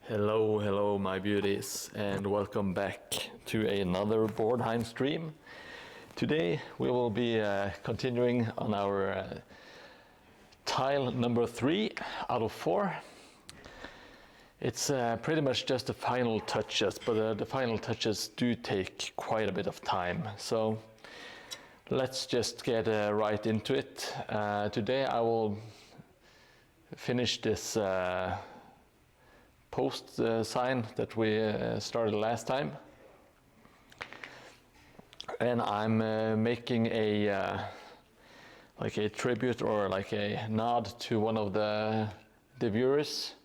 Hello my beauties, and welcome back to another Mordheim stream. Today we will be continuing on our tile number 3 out of 4. It's pretty much just the final touches, but the final touches do take quite a bit of time. So let's just get right into it. Today I will finish this post sign that we started last time, and I'm making a like a tribute or like a nod to one of the viewers,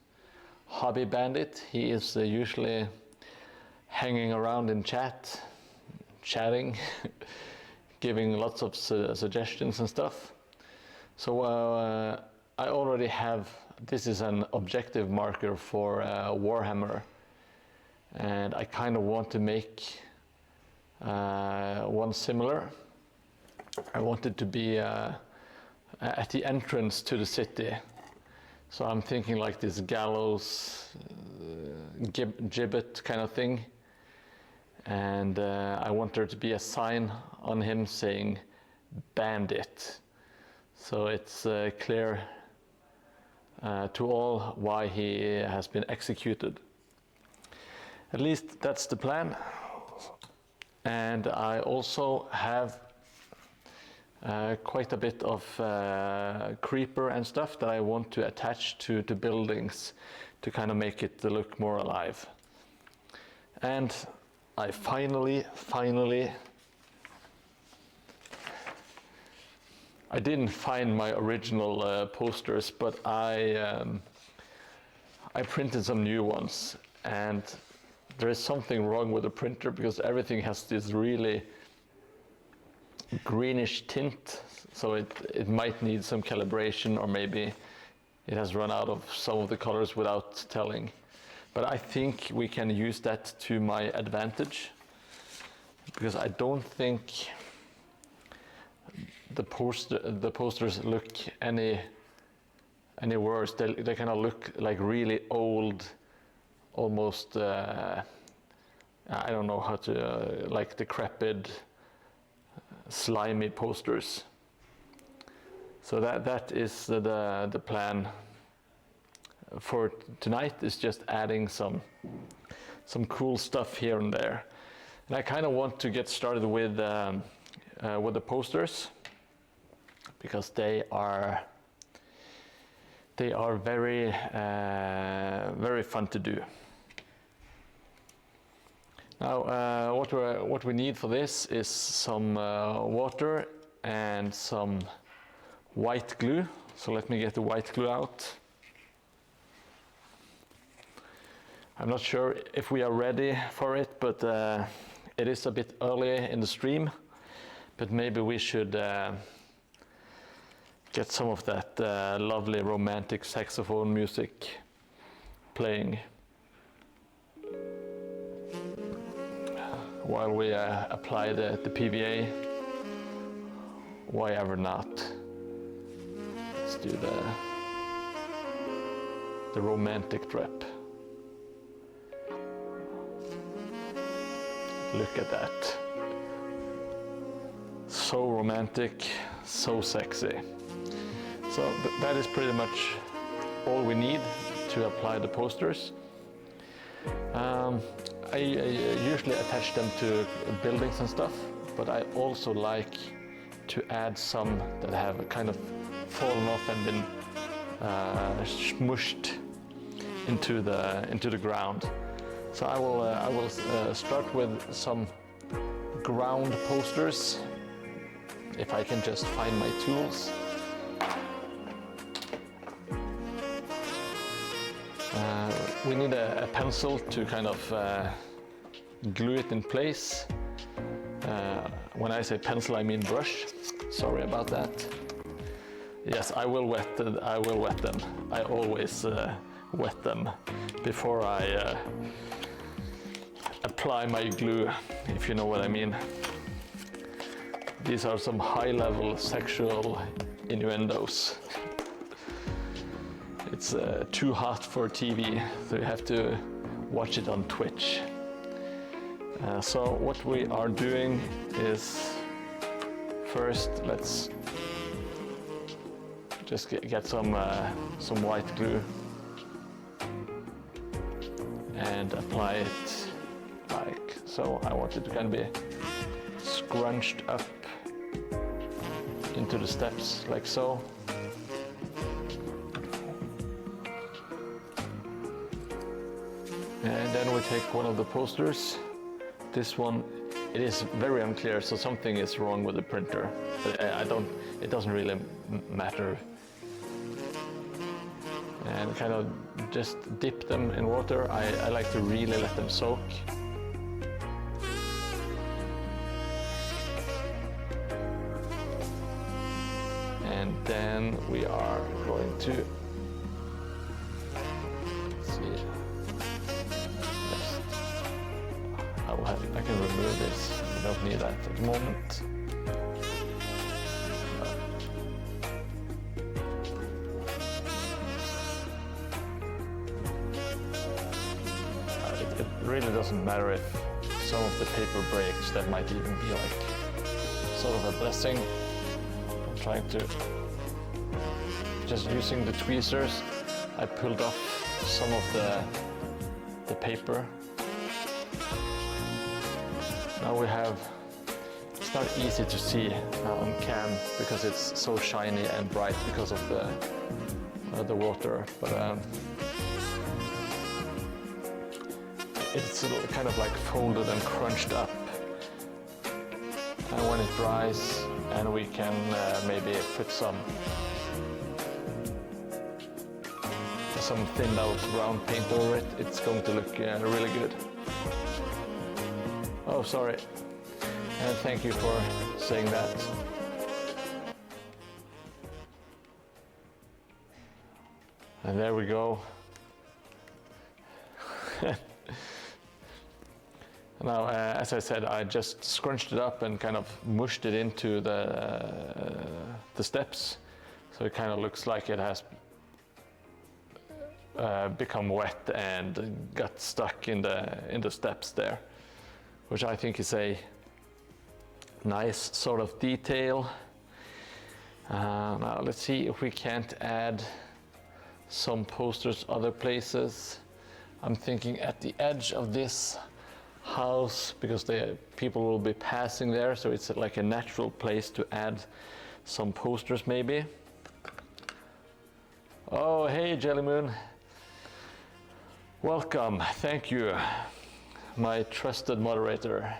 Hobby Bandit. He is usually hanging around in chatting giving lots of suggestions and stuff. So I already have, this is an objective marker for Warhammer, and I kind of want to make one similar. I want it to be at the entrance to the city. So I'm thinking like this gallows, gibbet kind of thing. And I want there to be a sign on him saying bandit. So it's clear to all why he has been executed. At least that's the plan. And I also have quite a bit of creeper and stuff that I want to attach to buildings to kind of make it look more alive. And I finally I didn't find my original posters, but I printed some new ones, and there is something wrong with the printer because everything has this really greenish tint, so it might need some calibration, or maybe it has run out of some of the colors without telling. But I think we can use that to my advantage, because I don't think the posters look any worse. They kind of look like really old, almost I don't know how to like decrepit, slimy posters. So that is the plan for tonight, is just adding some cool stuff here and there. And I kind of want to get started with the posters, because they are very very fun to do. Now what we need for this is some water and some white glue. So let me get the white glue out. I'm not sure if we are ready for it, but it is a bit early in the stream. But maybe we should get some of that lovely romantic saxophone music playing while we apply the PVA. Why ever not? Let's do the romantic drip. Look at that. So romantic, so sexy. So that is pretty much all we need to apply the posters. I usually attach them to buildings and stuff, but I also like to add some that have kind of fallen off and been smushed into the ground. So I will start with some ground posters, if I can just find my tools. We need a pencil to kind of glue it in place. When I say pencil, I mean brush. Sorry about that. Yes, I will wet them. I always wet them before I apply my glue, if you know what I mean. These are some high-level sexual innuendos. It's too hot for TV, so you have to watch it on Twitch. So what we are doing is, first let's just get some white glue and apply it like so. I want it to kind of be scrunched up into the steps like so. And then we take one of the posters. This one, it is very unclear, so something is wrong with the printer. But it doesn't really matter. And kind of just dip them in water. I like to really let them soak. And then we are going to, let's see, I can remove this, I don't need that at the moment. It really doesn't matter if some of the paper breaks. That might even be like sort of a blessing. I'm trying to, just using the tweezers, I pulled off some of the paper. Now we have, it's not easy to see on cam because it's so shiny and bright because of the water, but it's kind of like folded and crunched up. And when it dries, and we can maybe put some thinned out brown paint over it, it's going to look really good. Oh, sorry. And thank you for saying that. And there we go. Now, as I said, I just scrunched it up and kind of mushed it into the steps, so it kind of looks like it has become wet and got stuck in the steps there, which I think is a nice sort of detail. Now let's see if we can't add some posters other places. I'm thinking at the edge of this house, because people will be passing there, so it's like a natural place to add some posters maybe. Oh, hey Jelly Moon. Welcome, thank you, my trusted moderator.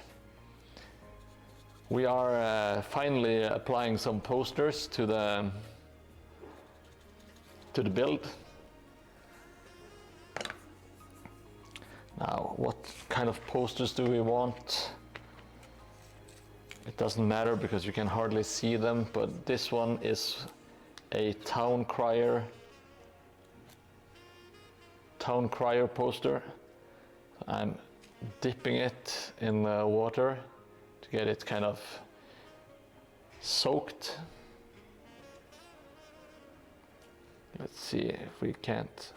We are finally applying some posters to the build. Now, what kind of posters do we want? It doesn't matter because you can hardly see them, but this one is a town crier poster. I'm dipping it in water to get it kind of soaked. Let's see if we can't.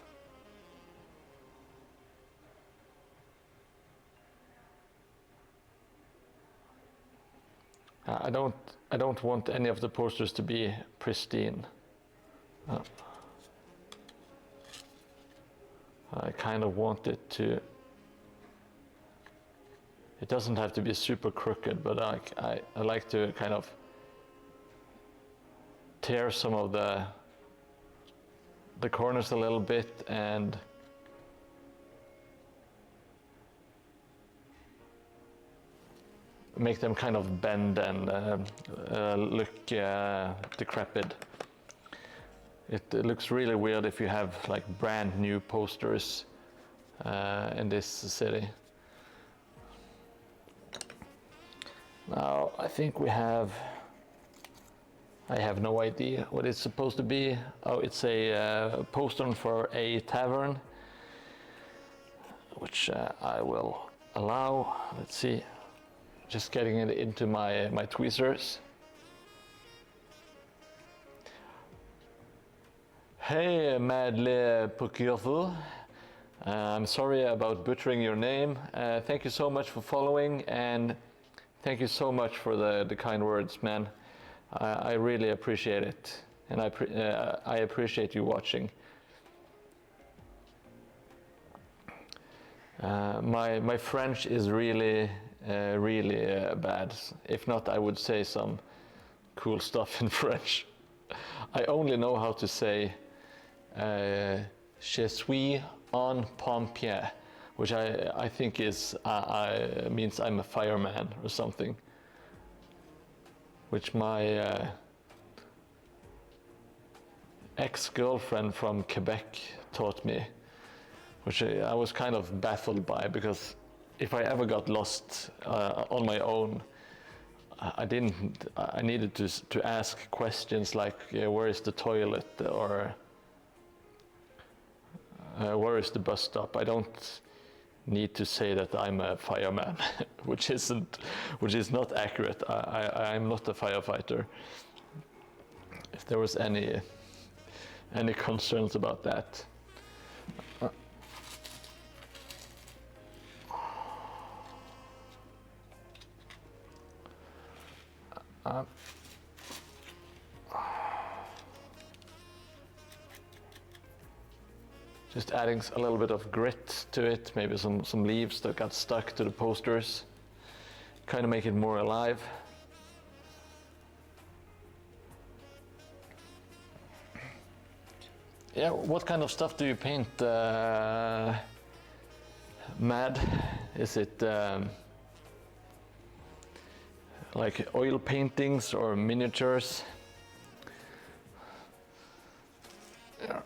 I don't want any of the posters to be pristine. I kind of want it to. It doesn't have to be super crooked, but I like to kind of tear some of the corners a little bit and make them kind of bend and look decrepit. It looks really weird if you have like brand new posters in this city. Now I think we have, I have no idea what it's supposed to be. Oh, it's a poster for a tavern, which I will allow. Let's see. Just getting it into my tweezers. Hey, Madly Pukyofu. I'm sorry about butchering your name. Thank you so much for following, and thank you so much for the kind words, man. I really appreciate it, and I appreciate you watching. My French is really bad. If not, I would say some cool stuff in French. I only know how to say je suis un pompier, which I think means I'm a fireman or something, which my ex-girlfriend from Quebec taught me, which I was kind of baffled by, because if I ever got lost on my own, I needed to ask questions like, where is the toilet, or where is the bus stop? I don't need to say that I'm a fireman, which is not accurate. I'm not a firefighter. If there was any concerns about that. Just adding a little bit of grit to it, maybe some leaves that got stuck to the posters, kind of make it more alive. Yeah, what kind of stuff do you paint, Mad? Is it like oil paintings or miniatures? Yeah.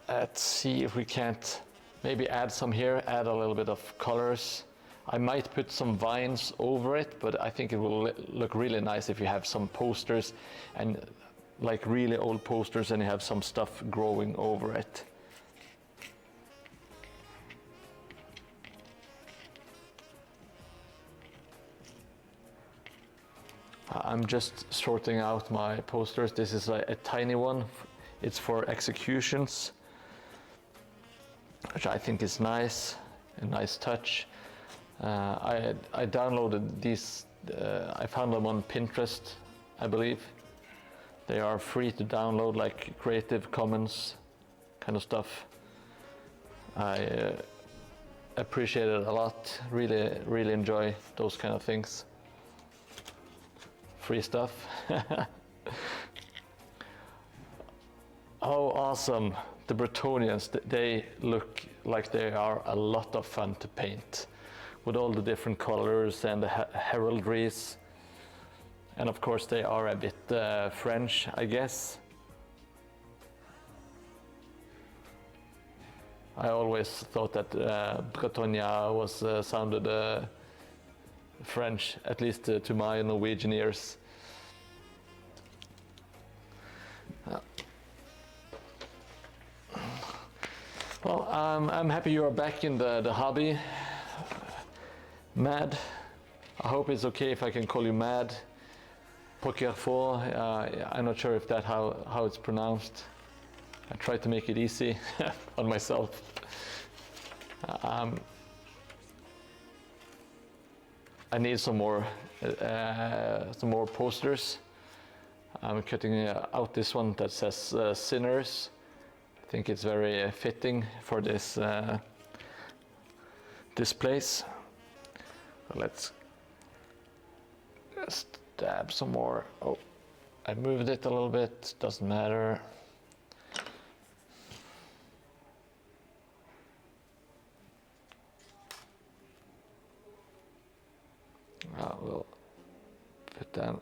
Let's see if we can't maybe add some here, add a little bit of colors. I might put some vines over it, but I think it will look really nice if you have some posters, and like really old posters, and you have some stuff growing over it. I'm just sorting out my posters. This is a tiny one. It's for executions, which I think is nice, a nice touch. I downloaded these, I found them on Pinterest, I believe. They are free to download, like Creative Commons kind of stuff. I appreciate it a lot, really enjoy those kind of things. Free stuff. Oh, awesome. The Bretonians, they look like they are a lot of fun to paint, with all the different colors and the heraldries. And of course they are a bit French, I guess. I always thought that Bretonia was sounded French, at least to my Norwegian ears. Well, I'm happy you are back in the hobby, Mad. I hope it's okay if I can call you Mad. Pokerfo, I'm not sure if that's how it's pronounced. I try to make it easy on myself. I need some more posters. I'm cutting out this one that says Sinners. I think it's very fitting for this place. Let's just dab some more. Oh, I moved it a little bit, doesn't matter. We'll put that.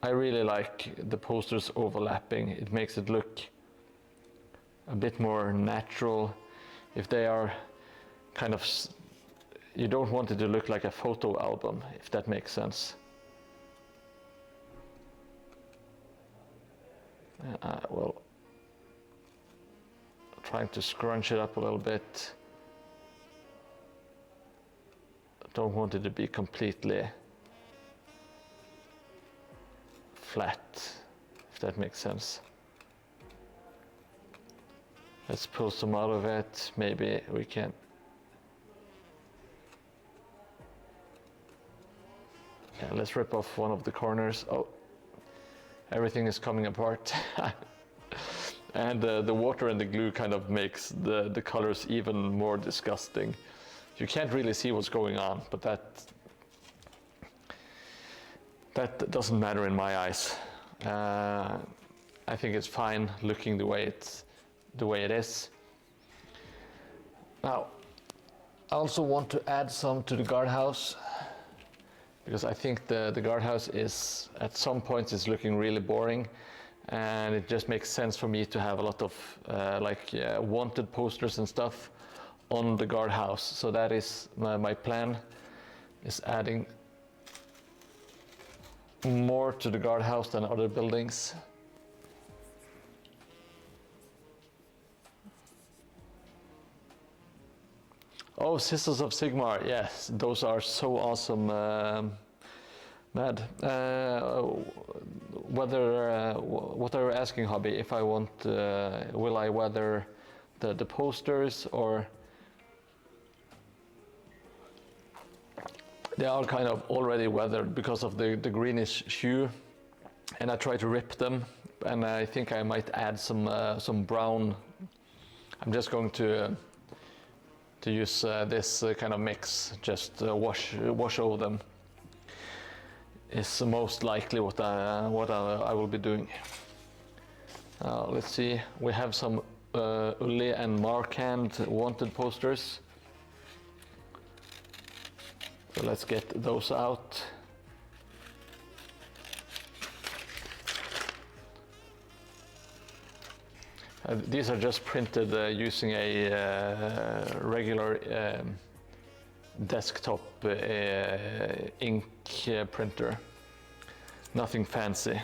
I really like the posters overlapping. It makes it look a bit more natural. If they are kind of, you don't want it to look like a photo album, if that makes sense. Well, trying to scrunch it up a little bit. Don't want it to be completely flat, if that makes sense. Let's pull some out of it. Maybe we can. Yeah, let's rip off one of the corners. Oh, everything is coming apart. And the water and the glue kind of makes the colors even more disgusting. You can't really see what's going on, but that doesn't matter in my eyes. I think it's fine looking the way it is. Now, I also want to add some to the guardhouse, because I think the guardhouse is, at some points, is looking really boring, and it just makes sense for me to have a lot of wanted posters and stuff on the guardhouse. So that is my plan, is adding more to the guardhouse than other buildings. Oh, Sisters of Sigmar, yes, those are so awesome. Mad. What are you asking, Hobby? If I want, will I weather the posters, or they are kind of already weathered because of the greenish hue, and I try to rip them, and I think I might add some brown. I'm just going to use this kind of mix, just wash over them. Is most likely what I will be doing. Let's see, we have some Uli and Markand wanted posters. So let's get those out. These are just printed using a regular desktop ink printer. Nothing fancy,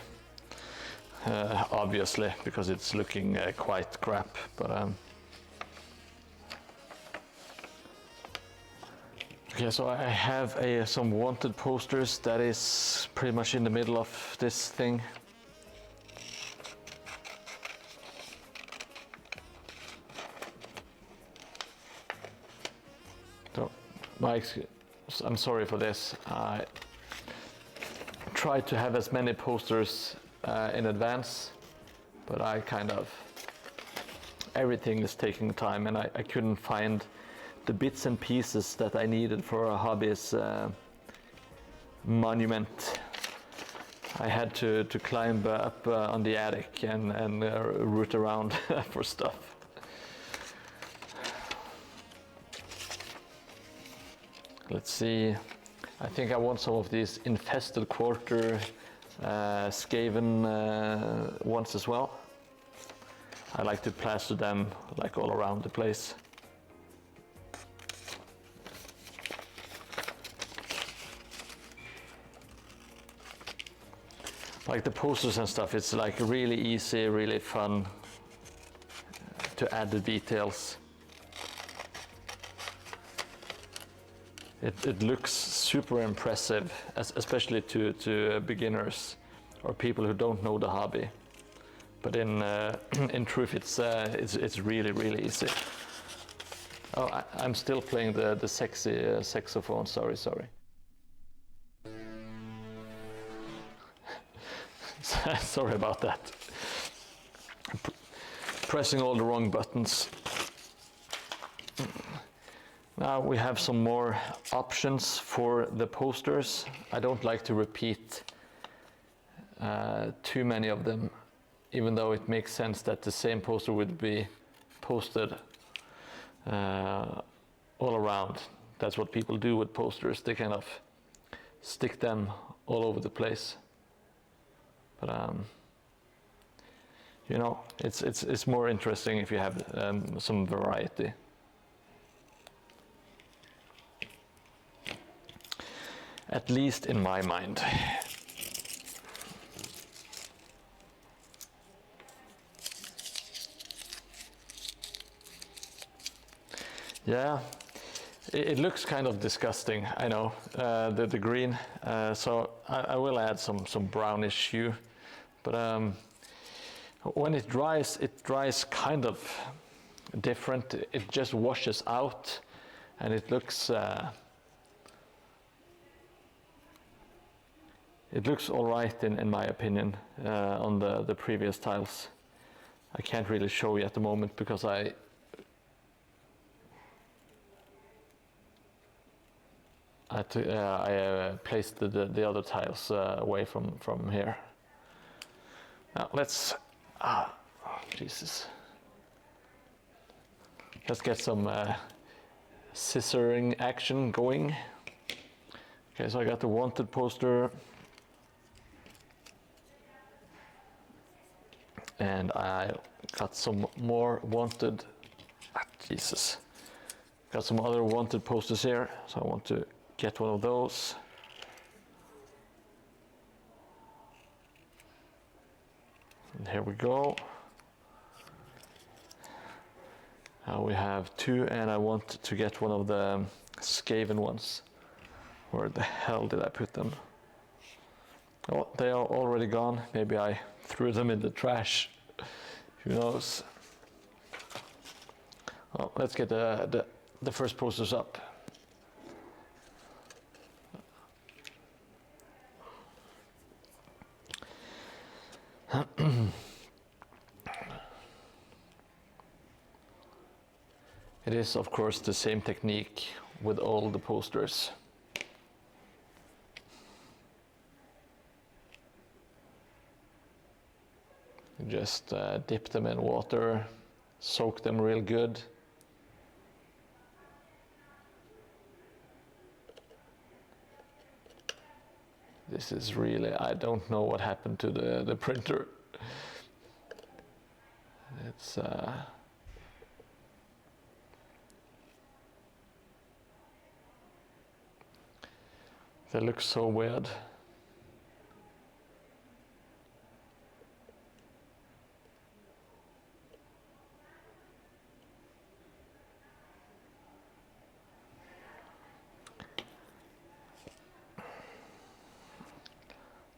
obviously, because it's looking quite crap. But okay, so I have some wanted posters that is pretty much in the middle of this thing. So, I'm sorry for this. I tried to have as many posters in advance, but everything is taking time, and I couldn't find the bits and pieces that I needed for a hobby's monument. I had to climb up on the attic and root around for stuff. Let's see, I think I want some of these infested quarter Skaven ones as well. I like to plaster them like all around the place. Like the posters and stuff, it's like really easy, really fun to add the details. It looks super impressive, especially to beginners or people who don't know the hobby. But in truth, it's really easy. Oh, I'm still playing the sexy saxophone. Sorry. Sorry about that. Pressing all the wrong buttons. Now we have some more options for the posters. I don't like to repeat too many of them, even though it makes sense that the same poster would be posted all around. That's what people do with posters. They kind of stick them all over the place. But you know, it's more interesting if you have some variety. At least in my mind. Yeah, it looks kind of disgusting, I know, the green. So I will add some brownish hue, but when it dries kind of different. It just washes out, and it looks all right in my opinion on the previous tiles. I can't really show you at the moment because I placed the other tiles away from here. Now let's, Jesus. Let's get some scissoring action going. Okay, so I got the wanted poster. And I got some more wanted, Jesus. Got some other wanted posters here, so I want to get one of those. And here we go. Now we have 2, and I want to get one of the Skaven ones. Where the hell did I put them? Oh, they are already gone. Maybe I threw them in the trash. Who knows? Well, let's get the first posters up. It is, of course, the same technique with all the posters. You just dip them in water, soak them real good. This is really, I don't know what happened to the printer. It's they look so weird.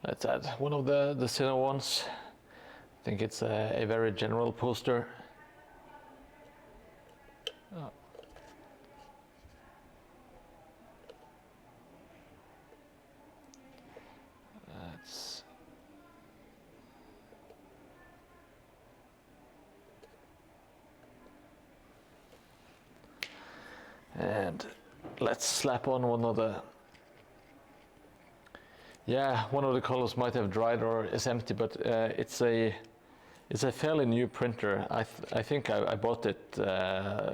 Let's add one of the thinner ones. I think it's a very general poster. Oh. And let's slap on one of the, yeah, one of the colors might have dried or is empty, but it's a fairly new printer. I think I bought it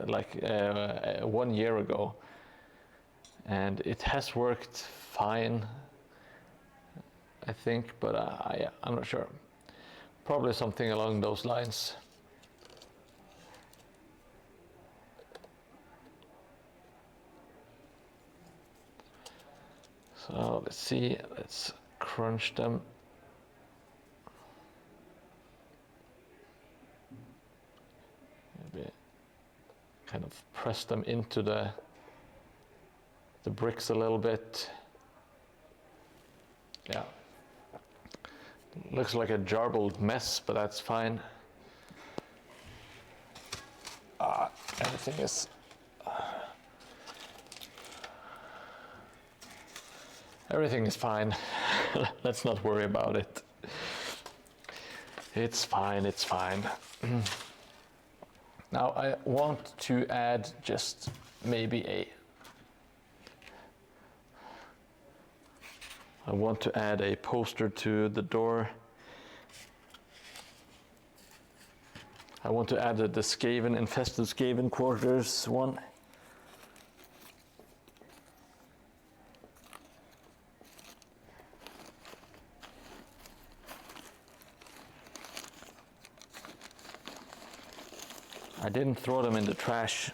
like 1 year ago, and it has worked fine, I think, but I'm not sure. Probably something along those lines. So let's see, let's crunch them. Maybe kind of press them into the bricks a little bit. Yeah. Looks like a jarbled mess, but that's fine. Everything is everything is fine. Let's not worry about it. It's fine, it's fine. Now I want to add just maybe I want to add a poster to the door. I want to add the Skaven, infested Skaven quarters one. I didn't throw them in the trash.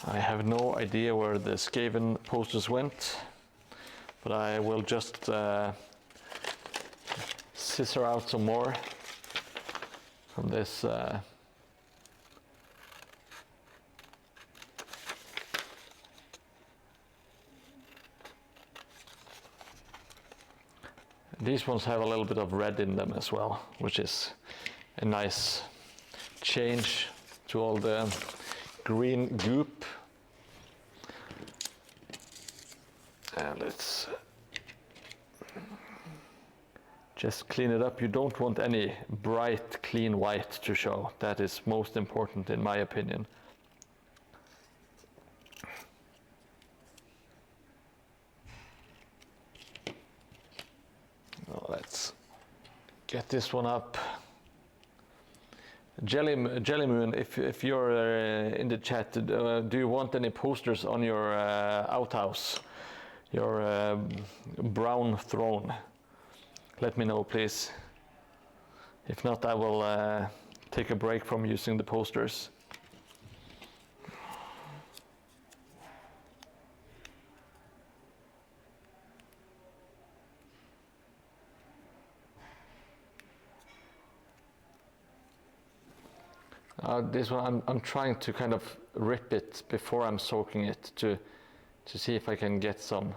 I have no idea where the Skaven posters went, but I will just scissor out some more from this These ones have a little bit of red in them as well, which is a nice change to all the green goop. And let's just clean it up. You don't want any bright, clean white to show. That is most important in my opinion. Well, let's get this one up. Jelly Moon, if you're in the chat, do you want any posters on your outhouse, your brown throne? Let me know, please. If not, I will take a break from using the posters. This one, I'm trying to kind of rip it before I'm soaking it to see if I can get some,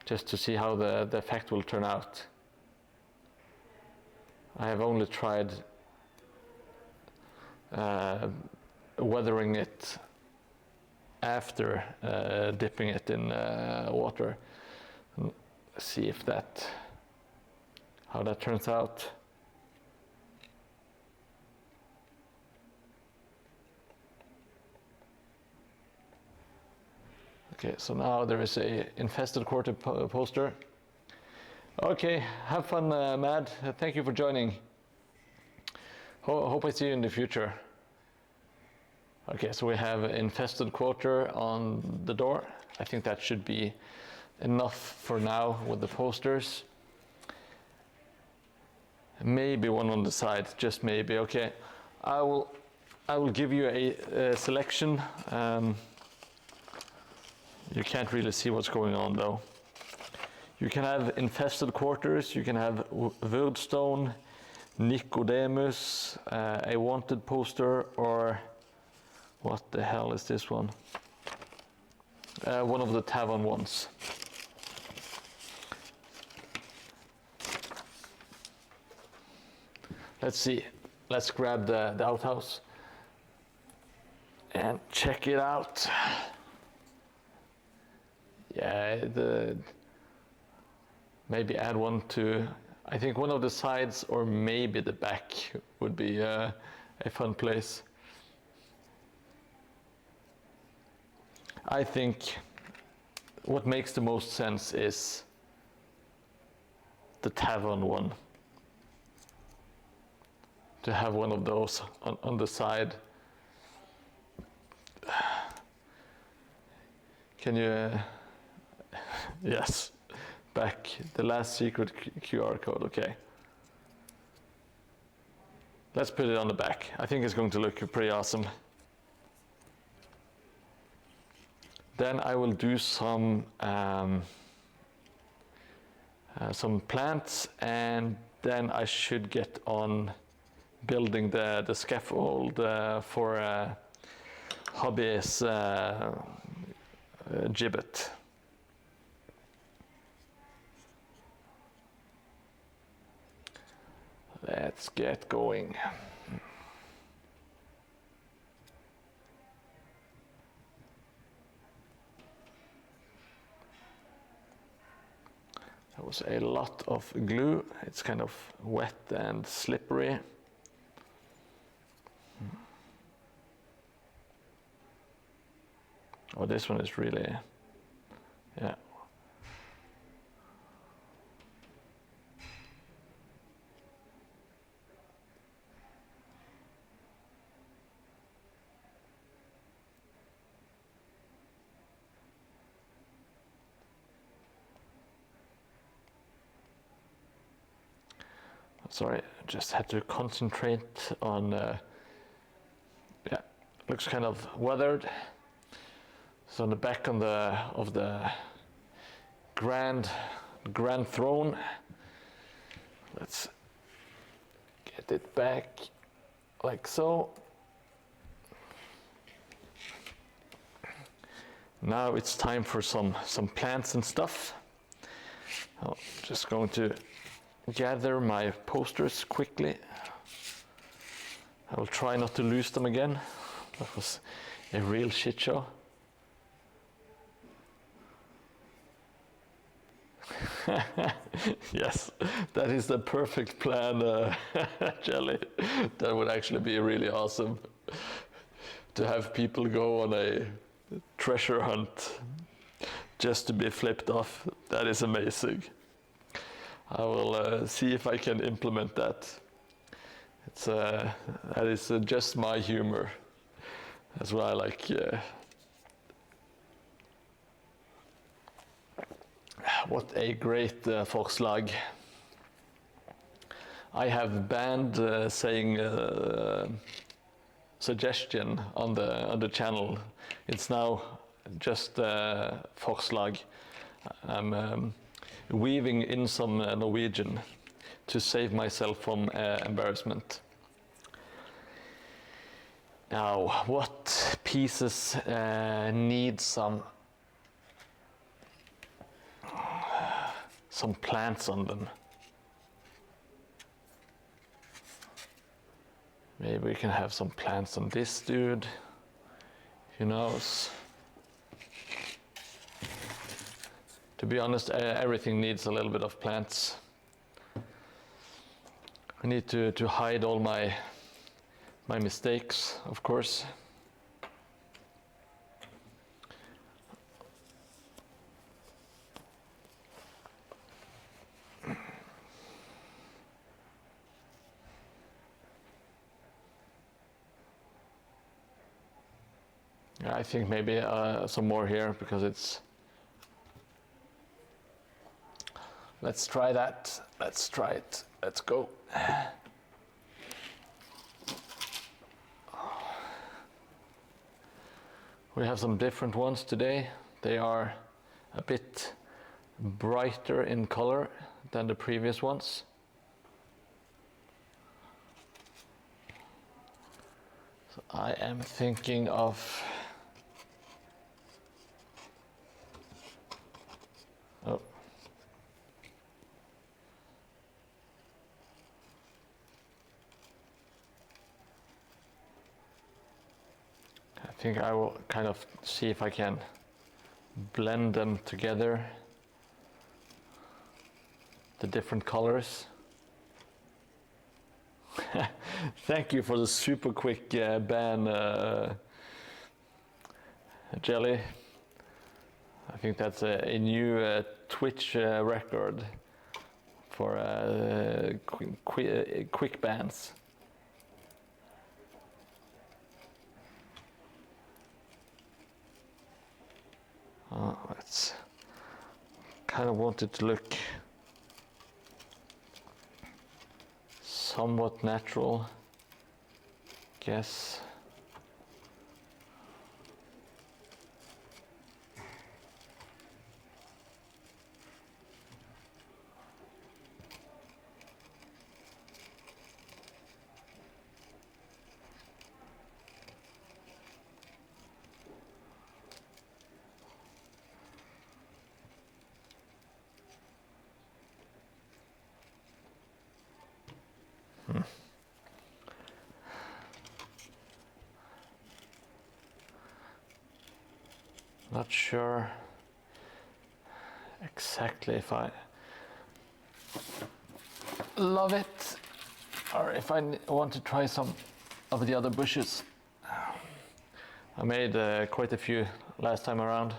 just to see how the effect will turn out. I have only tried weathering it after dipping it in water. Let's see if how that turns out. Okay, so now there is a infested quarter poster. Okay, have fun, Mad. Thank you for joining. Hope I see you in the future. Okay, so we have infested quarter on the door. I think that should be enough for now with the posters. Maybe one on the side, just maybe. Okay, I will give you a selection. You can't really see what's going on though. You can have infested quarters, you can have Wyrdstone, Nicodemus, a wanted poster, or what the hell is this one? One of the tavern ones. Let's see, let's grab the outhouse and check it out. Yeah, maybe add one to, I think one of the sides or maybe the back would be a fun place. I think what makes the most sense is the tavern one. To have one of those on the side. Can you... Yes, back, the last secret QR code, okay. Let's put it on the back. I think it's going to look pretty awesome. Then I will do some plants, and then I should get on building the scaffold for Hobby's gibbet. Let's get going. There was a lot of glue. It's kind of wet and slippery. Oh, this one is really, yeah. Sorry, I just had to concentrate on, yeah, looks kind of weathered. So on the back of the grand throne, let's get it back like so. Now it's time for some plants and stuff. I'm just going to gather my posters quickly. I will try not to lose them again. That was a real shit show. Yes, that is the perfect plan, Jelly. That would actually be really awesome to have people go on a treasure hunt just to be flipped off. That is amazing. I will see if I can implement that. That is just my humor. That's what I like. What a great folkslag. I have banned saying suggestion on the channel. It's now just folkslag. I'm weaving in some Norwegian to save myself from embarrassment. Now, what pieces need some plants on them? Maybe we can have some plants on this dude. Who knows? To be honest, everything needs a little bit of plants. I need to hide all my mistakes, of course. I think maybe some more here because it's. Let's try that. Let's try it. Let's go. We have some different ones today. They are a bit brighter in color than the previous ones. So I am thinking of I think I will kind of see if I can blend them together, the different colors. Thank you for the super quick ban, Jelly. I think that's a new Twitch record for quick bans. Let's kind of want it to look somewhat natural, guess. Not sure exactly if I love it or if I want to try some of the other bushes. I made quite a few last time around.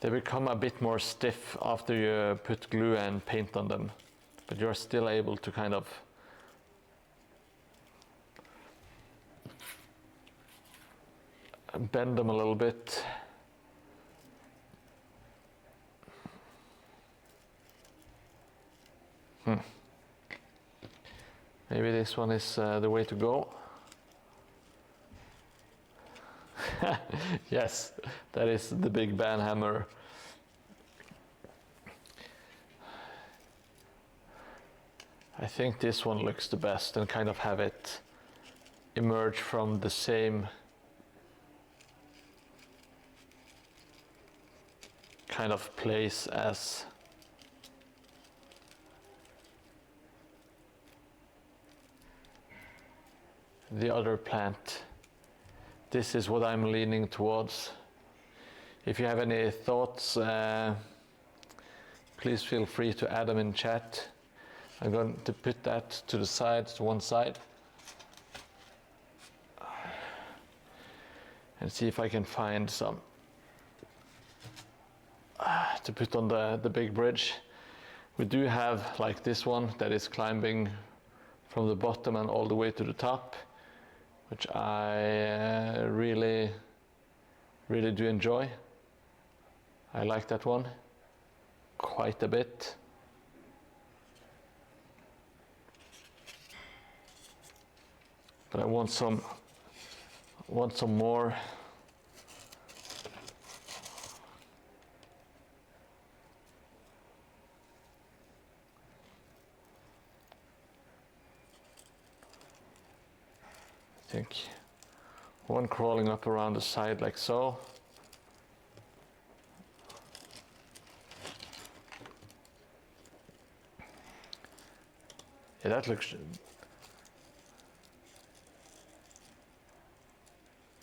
They become a bit more stiff after you put glue and paint on them, but you're still able to kind of bend them a little bit. Maybe this one is the way to go. Yes, that is the big ban hammer. I think this one looks the best, and kind of have it emerge from the same kind of place as the other plant. This is what I'm leaning towards. If you have any thoughts, please feel free to add them in chat. I'm going to put that to the side, to one side, and see if I can find some to put on the big bridge. We do have like this one that is climbing from the bottom and all the way to the top, which I really do enjoy. I like that one quite a bit. But I want some more. I think one crawling up around the side like so. Yeah, that looks.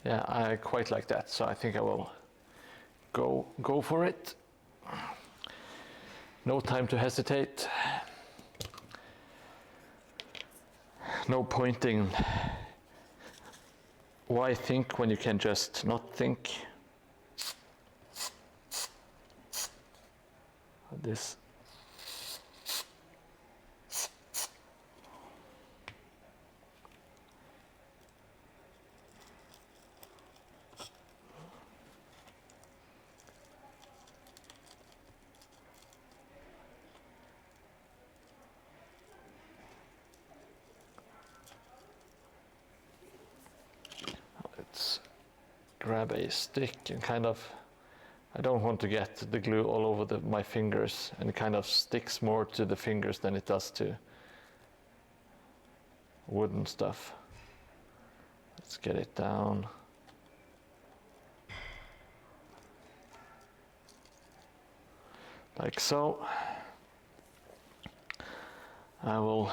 Yeah, I quite like that, so I think I will go for it. No time to hesitate. No pointing. Why think when you can just not think? This. Let's grab a stick and kind of, I don't want to get the glue all over my fingers, and it kind of sticks more to the fingers than it does to wooden stuff. Let's get it down. Like so. I will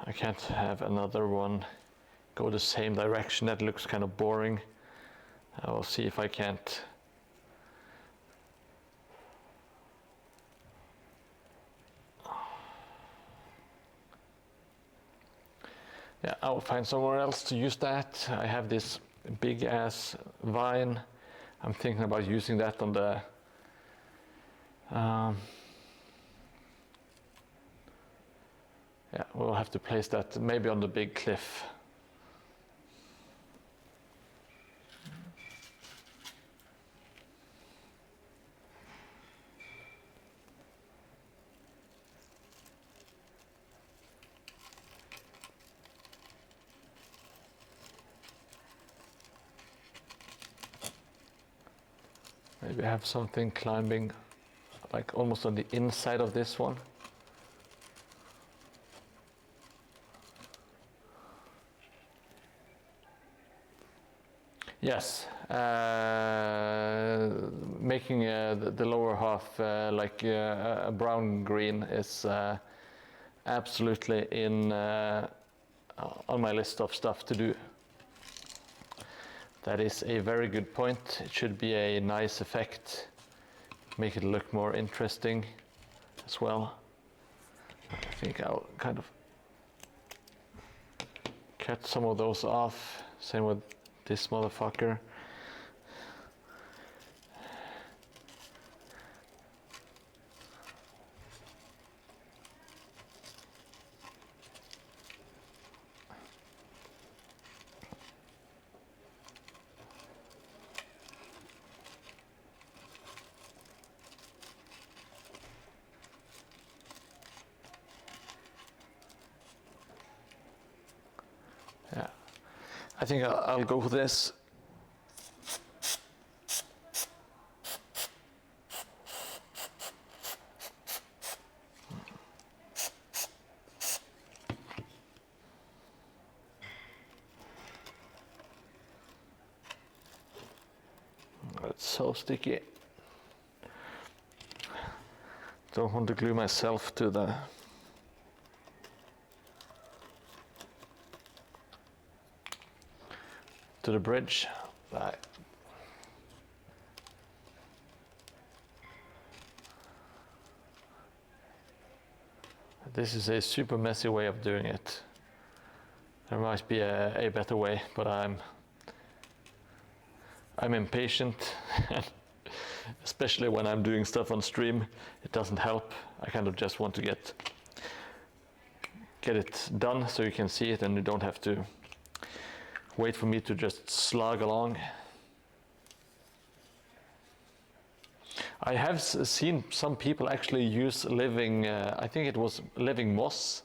I can't have another one go the same direction. That looks kind of boring. I will see if I can't yeah, I'll find somewhere else to use that. I have this big ass vine. I'm thinking about using that on the yeah, we'll have to place that maybe on the big cliff. Maybe have something climbing like almost on the inside of this one. Yes, making the lower half like a brown green is absolutely on my list of stuff to do. That is a very good point. It should be a nice effect, make it look more interesting as well. I think I'll kind of cut some of those off, same with this motherfucker. Yeah, I think I'll go for this. so sticky. Don't want to glue myself to the bridge. Right. This is a super messy way of doing it. There might be a better way, but I'm impatient, especially when I'm doing stuff on stream. It doesn't help. I kind of just want to get it done so you can see it and you don't have to wait for me to just slog along. I have seen some people actually use living, I think it was living moss,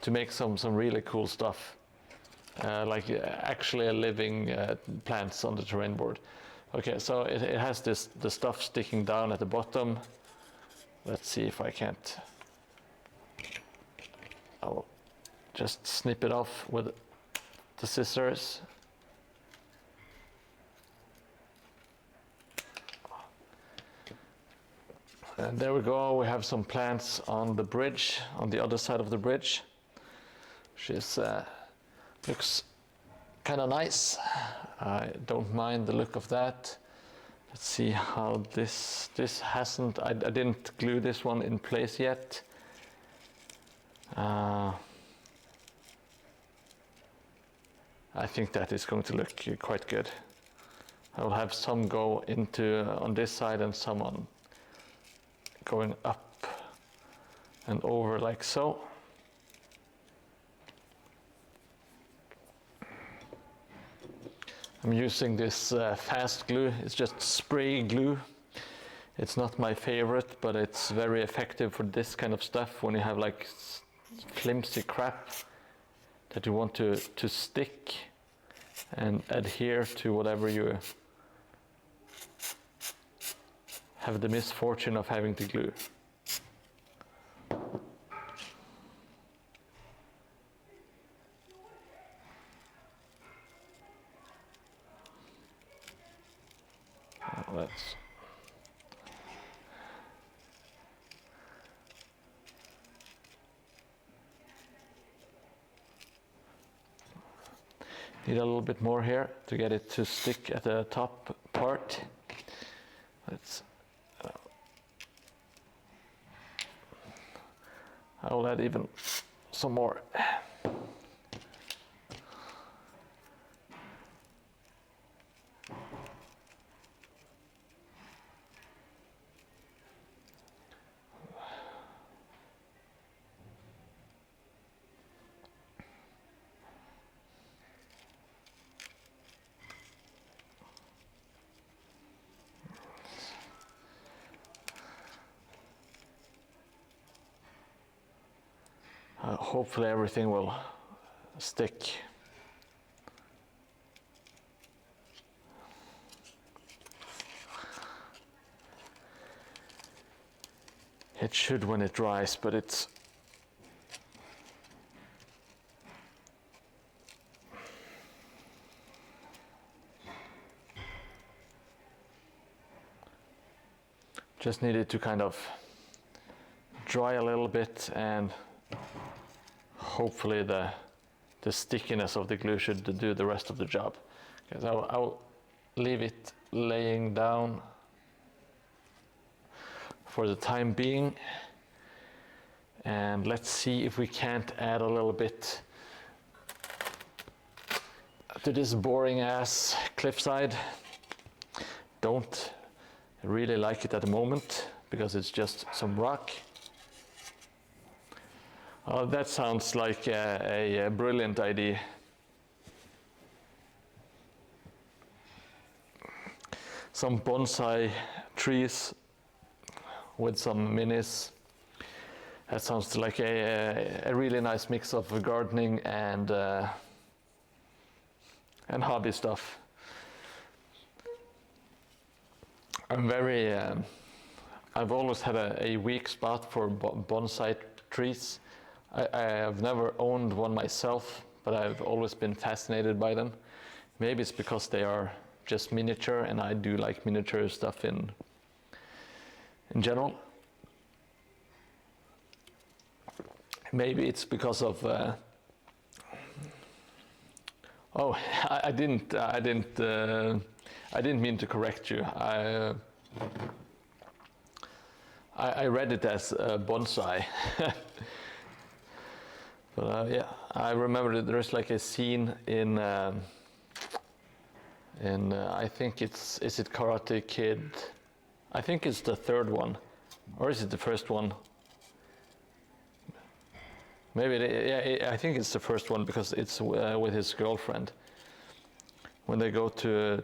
to make some really cool stuff. Like actually a living plants on the terrain board. Okay, so it has the stuff sticking down at the bottom. Let's see if I can't. I'll just snip it off with the scissors. And there we go, we have some plants on the bridge, on the other side of the bridge. Which looks kind of nice. I don't mind the look of that. Let's see how this hasn't, I didn't glue this one in place yet. I think that is going to look quite good. I will have some go into on this side and some on going up and over like so. I'm using this fast glue. It's just spray glue. It's not my favorite, but it's very effective for this kind of stuff when you have like flimsy crap that you want to stick and adhere to whatever you have the misfortune of having to glue. Let's need a little bit more here to get it to stick at the top part. Let's I will add even some more. Hopefully everything will stick. It should when it dries, but it's just needed to kind of dry a little bit, and hopefully the stickiness of the glue should do the rest of the job. Okay, so I'll leave it laying down for the time being, and let's see if we can't add a little bit to this boring ass cliffside. Don't really like it at the moment because it's just some rock. Oh, that sounds like a brilliant idea. Some bonsai trees with some minis. That sounds like a really nice mix of gardening and hobby stuff. I'm very, I've always had a weak spot for bonsai trees. I have never owned one myself, but I've always been fascinated by them. Maybe it's because they are just miniature, and I do like miniature stuff in general. Maybe it's because of oh, I didn't mean to correct you. I read it as bonsai. But yeah, I remember that there's like a scene in I think is it Karate Kid? I think it's the third one, or is it the first one? Maybe I think it's the first one, because it's with his girlfriend when they go to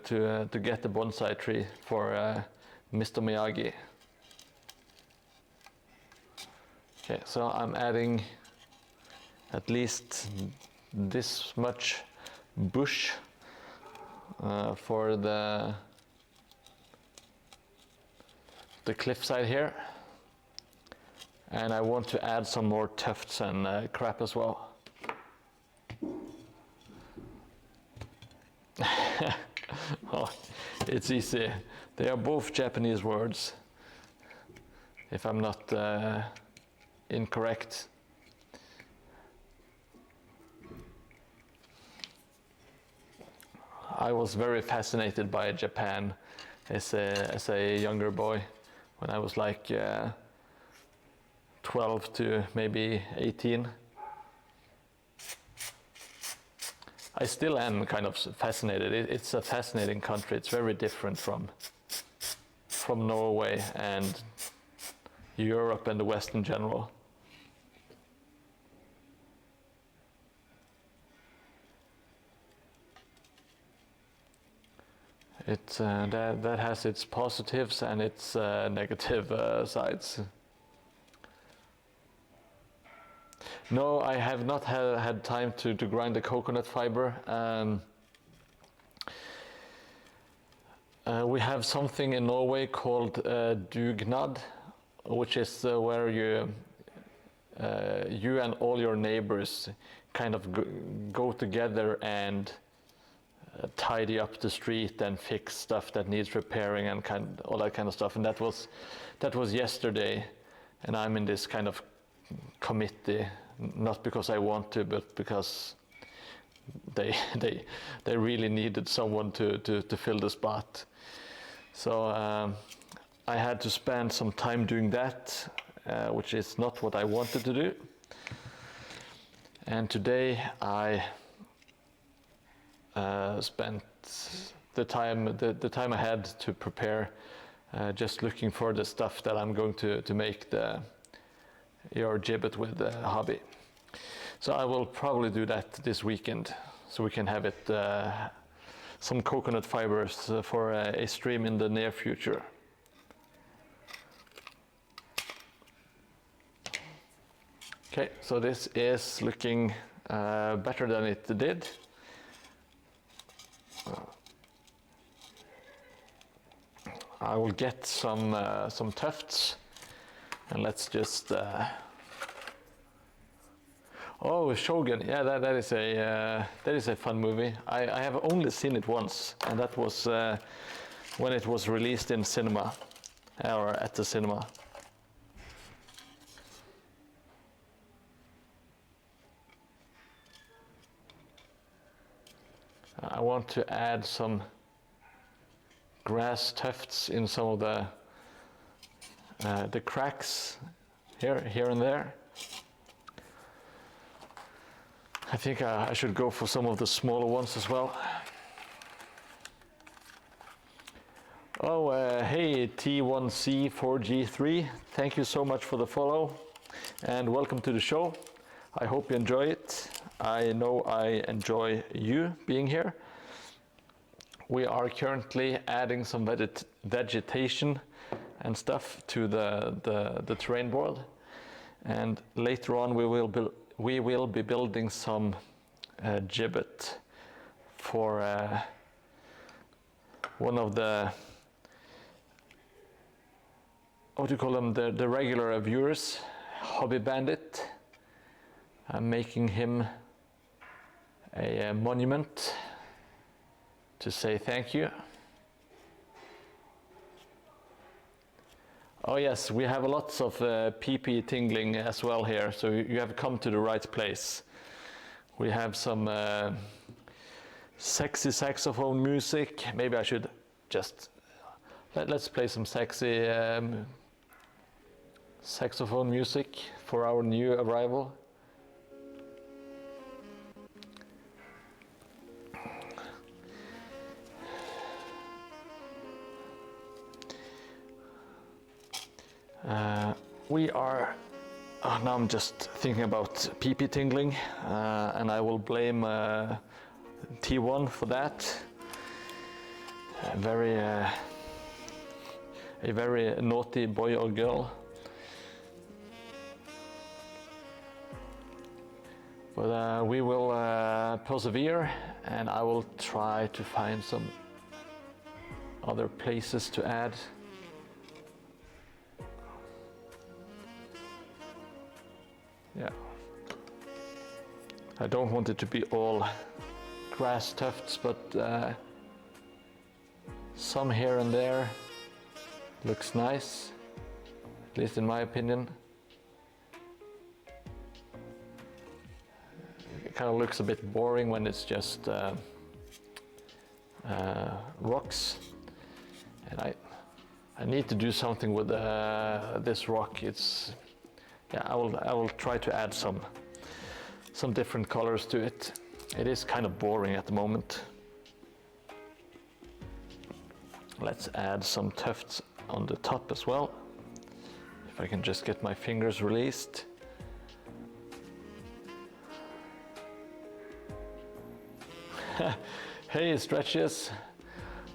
get the bonsai tree for Mr. Miyagi. Okay, so I'm adding at least this much bush for the cliffside here, and I want to add some more tufts and crap as well. Oh, it's easy. They are both Japanese words, if I'm not incorrect. I was very fascinated by Japan as a younger boy, when I was like 12 to maybe 18. I still am kind of fascinated. It's a fascinating country. It's very different from Norway and Europe and the West in general. It's that has its positives and its negative sides. No, I have not had time to grind the coconut fiber. We have something in Norway called dugnad, which is where you and all your neighbors kind of go together and tidy up the street and fix stuff that needs repairing and all that kind of stuff. And that was yesterday, and I'm in this kind of committee, not because I want to, but because they really needed someone to fill the spot. So I had to spend some time doing that, which is not what I wanted to do. And today I spent the time I had to prepare, just looking for the stuff that I'm going to make your gibbet with hobby. So I will probably do that this weekend, so we can have it some coconut fibers for a stream in the near future. Okay, so this is looking better than it did. I will get some tufts, and let's just. Oh, Shogun! Yeah, that is a fun movie. I have only seen it once, and that was when it was released in cinema, or at the cinema. I want to add some grass tufts in some of the cracks here and there. I think I should go for some of the smaller ones as well. Oh, hey T1C4G3, thank you so much for the follow, and welcome to the show. I hope you enjoy it. I know I enjoy you being here. We are currently adding some vegetation and stuff to the terrain board, and later on we will be building some gibbet for one of the, what do you call them, the regular viewers, Hobby Bandit. I'm making him a monument to say thank you. Oh yes, we have lots of pee-pee tingling as well here, so you have come to the right place. We have some sexy saxophone music. Maybe I should just let's play some sexy saxophone music for our new arrival. We are, now I'm just thinking about pee-pee tingling, and I will blame T1 for that. A very naughty boy or girl. But we will persevere, and I will try to find some other places to add. Yeah. I don't want it to be all grass tufts, but some here and there looks nice, at least in my opinion. It kind of looks a bit boring when it's just rocks, and I need to do something with this rock. It's I will try to add some different colors to it. It is kind of boring at the moment. Let's add some tufts on the top as well. If I can just get my fingers released. Hey Stretches,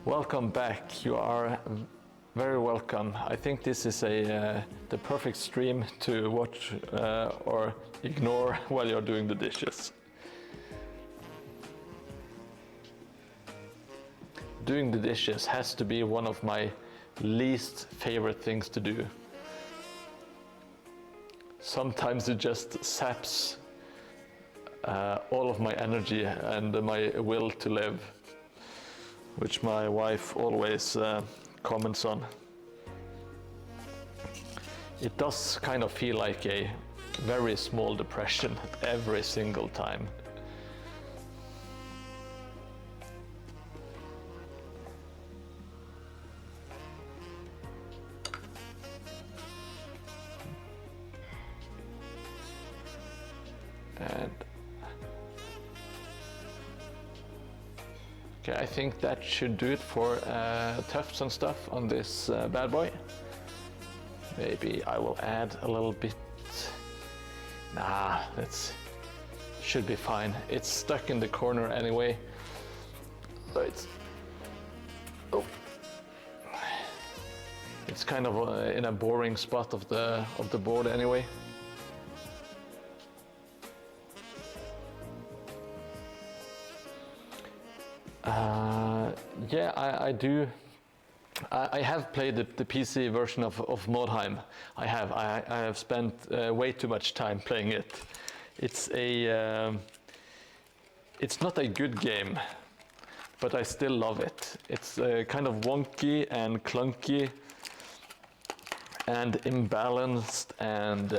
welcome back. You are very welcome. I think this is the perfect stream to watch or ignore while you're doing the dishes. Doing the dishes has to be one of my least favorite things to do. Sometimes it just saps all of my energy and my will to live, which my wife always comments on. It does kind of feel like a very small depression every single time. And okay, I think that should do it for tufts and stuff on this bad boy. Maybe I will add a little bit. Nah, that should be fine. It's stuck in the corner anyway. So it's kind of in a boring spot of the board anyway. Yeah, I do. I have played the PC version of Mordheim. I have spent way too much time playing it. It's not a good game, but I still love it. It's kind of wonky and clunky and imbalanced and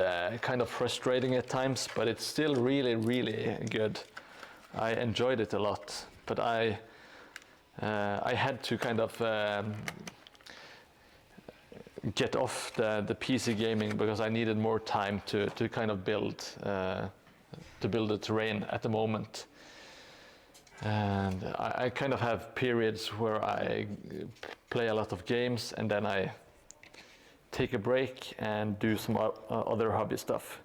kind of frustrating at times, but it's still really, really good. I enjoyed it a lot, but I had to kind of get off the PC gaming because I needed more time to kind of build the terrain at the moment. And I kind of have periods where I play a lot of games and then I take a break and do some other hobby stuff.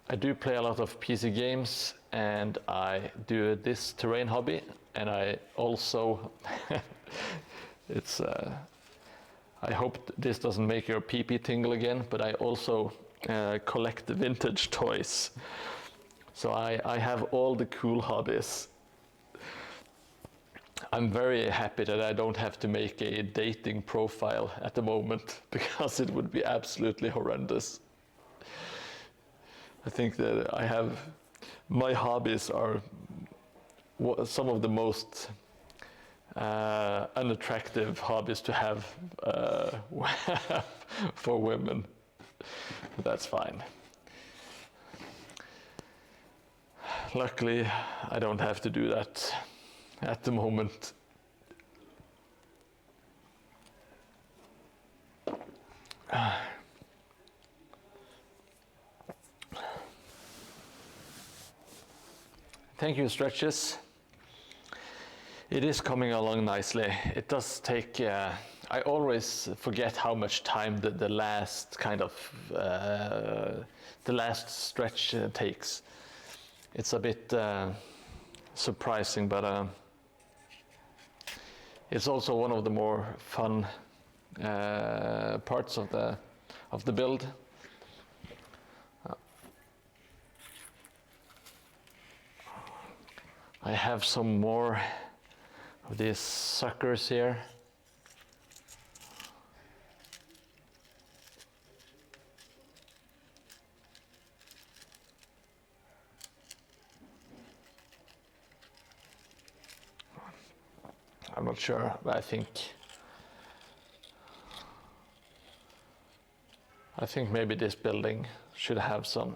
I do play a lot of PC games and I do this terrain hobby, and I also I hope this doesn't make your pee-pee tingle again, but I also collect vintage toys. So I have all the cool hobbies. I'm very happy that I don't have to make a dating profile at the moment, because it would be absolutely horrendous. I think that my hobbies are some of the most unattractive hobbies to have for women. But that's fine. Luckily, I don't have to do that at the moment. Thank you, Stretches. It is coming along nicely. It does take, I always forget how much time the last kind of, the last stretch takes. It's a bit surprising, but it's also one of the more fun parts of the build. I have some more of these suckers here. I'm not sure, but I think maybe this building should have some,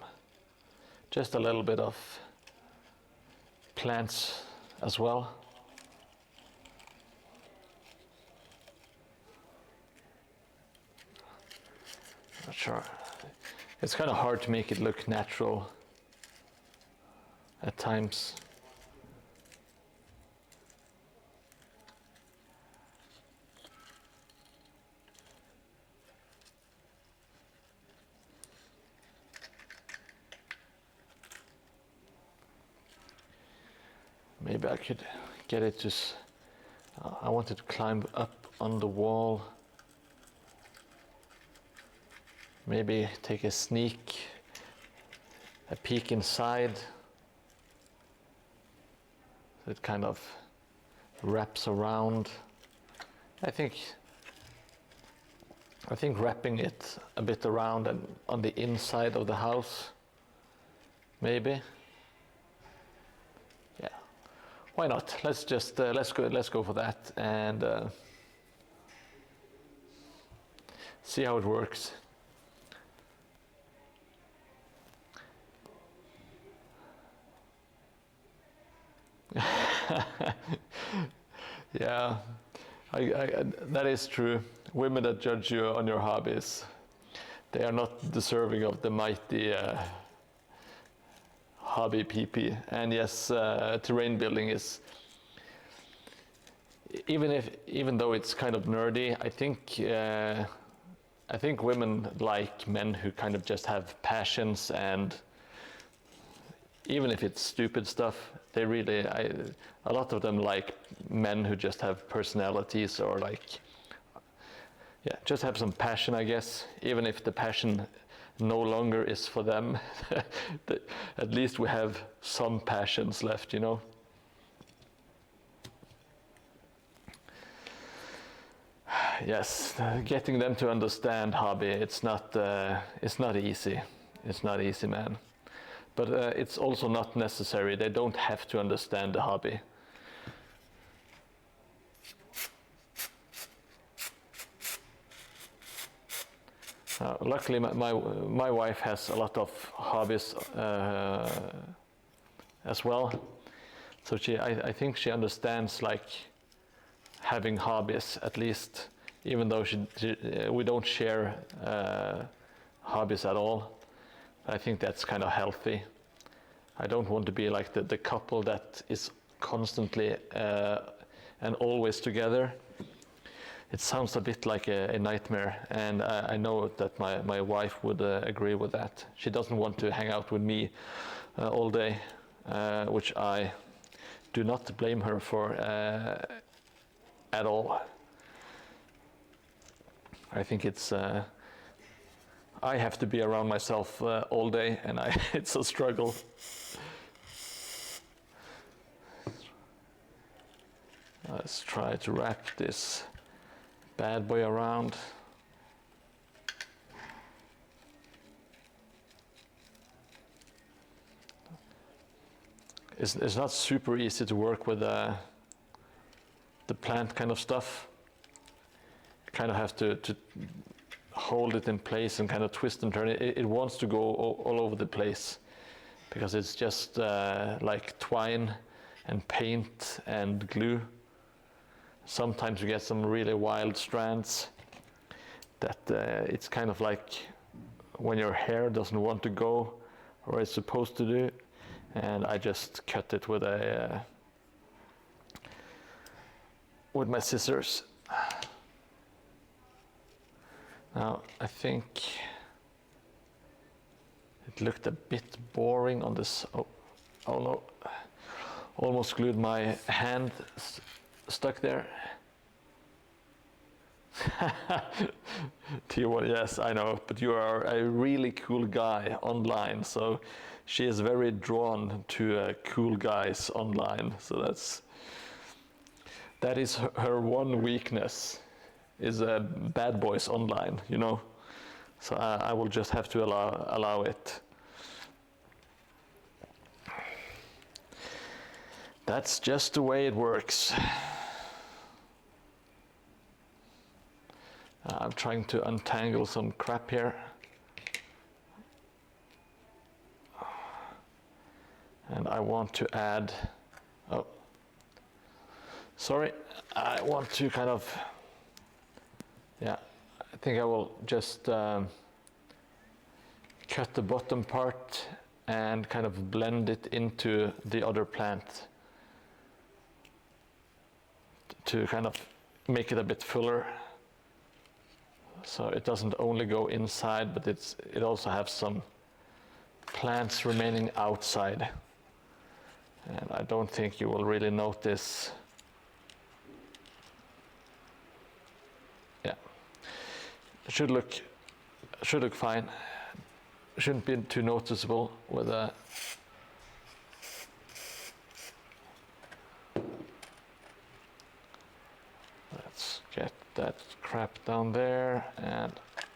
just a little bit of plants as well. Not sure. It's kind of hard to make it look natural at times. Maybe I could get it to, I wanted to climb up on the wall. Maybe take a peek inside. So it kind of wraps around. I think wrapping it a bit around and on the inside of the house, maybe. Yeah, why not? Let's just let's go for that and see how it works. Yeah, that is true. Women that judge you on your hobbies, they are not deserving of the mighty hobby PP. And yes, terrain building is, even though it's kind of nerdy, I think women like men who kind of just have passions, and even if it's stupid stuff, they really, a lot of them like men who just have personalities, or just have some passion, I guess. Even if the passion no longer is for them, at least we have some passions left, you know. Yes, getting them to understand hobby, it's not easy. It's not easy, man. But it's also not necessary. They don't have to understand the hobby. Luckily, my wife has a lot of hobbies as well. So I think she understands having hobbies, at least, even though we don't share hobbies at all. I think that's kind of healthy. I don't want to be like the couple that is constantly and always together. It sounds a bit like a nightmare, and I know that my wife would agree with that. She doesn't want to hang out with me all day, which I do not blame her for at all. I think it's I have to be around myself all day, and it's a struggle. Let's try to wrap this bad boy around. It's not super easy to work with the plant kind of stuff. You kind of have to hold it in place and kind of twist and turn it. It wants to go all over the place because it's just like twine and paint and glue. Sometimes you get some really wild strands that it's kind of like when your hair doesn't want to go where it's supposed to do, and I just cut it with my scissors. Now I think it looked a bit boring on this. Oh no, almost glued my hand stuck there. T1, yes, I know, but you are a really cool guy online, so she is very drawn to cool guys online. So that is her one weakness, is bad boys online, you know. So I will just have to allow it. That's just the way it works. I'm trying to untangle some crap here. And I want to add, oh, sorry, I want to kind of, yeah, I think I will just cut the bottom part and kind of blend it into the other plant to kind of make it a bit fuller. So it doesn't only go inside, but it also has some plants remaining outside. And I don't think you will really notice. Yeah, it should look fine. Shouldn't be too noticeable with a. Let's get that crap down there and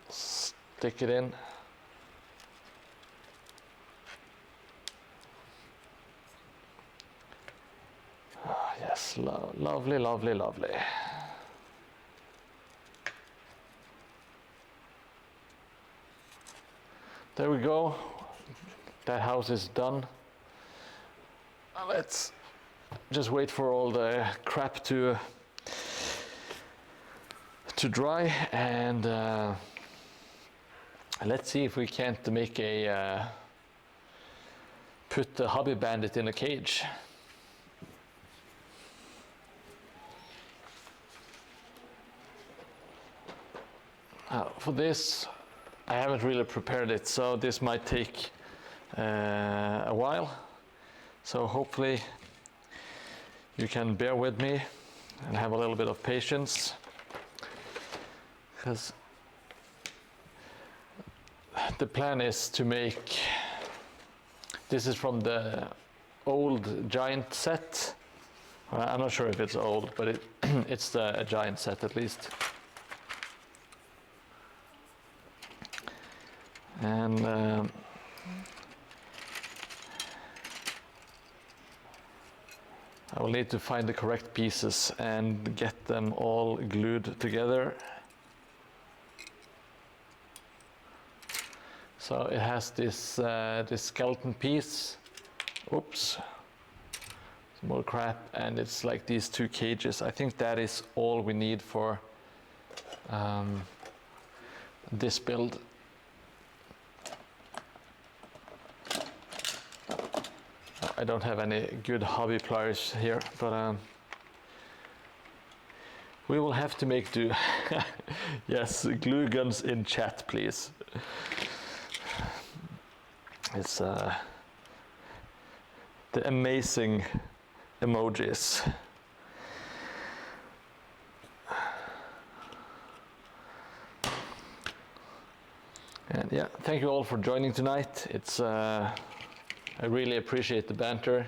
stick it in. Ah, yes, lovely, lovely, lovely. There we go. That house is done. Let's just wait for all the crap to dry, and let's see if we can't make put the hobby bandit in a cage. For this, I haven't really prepared it, so this might take a while. So hopefully you can bear with me and have a little bit of patience, because the plan is to make, this is from the old giant set. I'm not sure if it's old, but it's a giant set at least. And I will need to find the correct pieces and get them all glued together. So it has this skeleton piece. Oops, some more crap, and it's like these two cages. I think that is all we need for this build. I don't have any good hobby pliers here, but we will have to make do. Yes, glue guns in chat, please. It's the amazing emojis. And yeah, thank you all for joining tonight. It's I really appreciate the banter,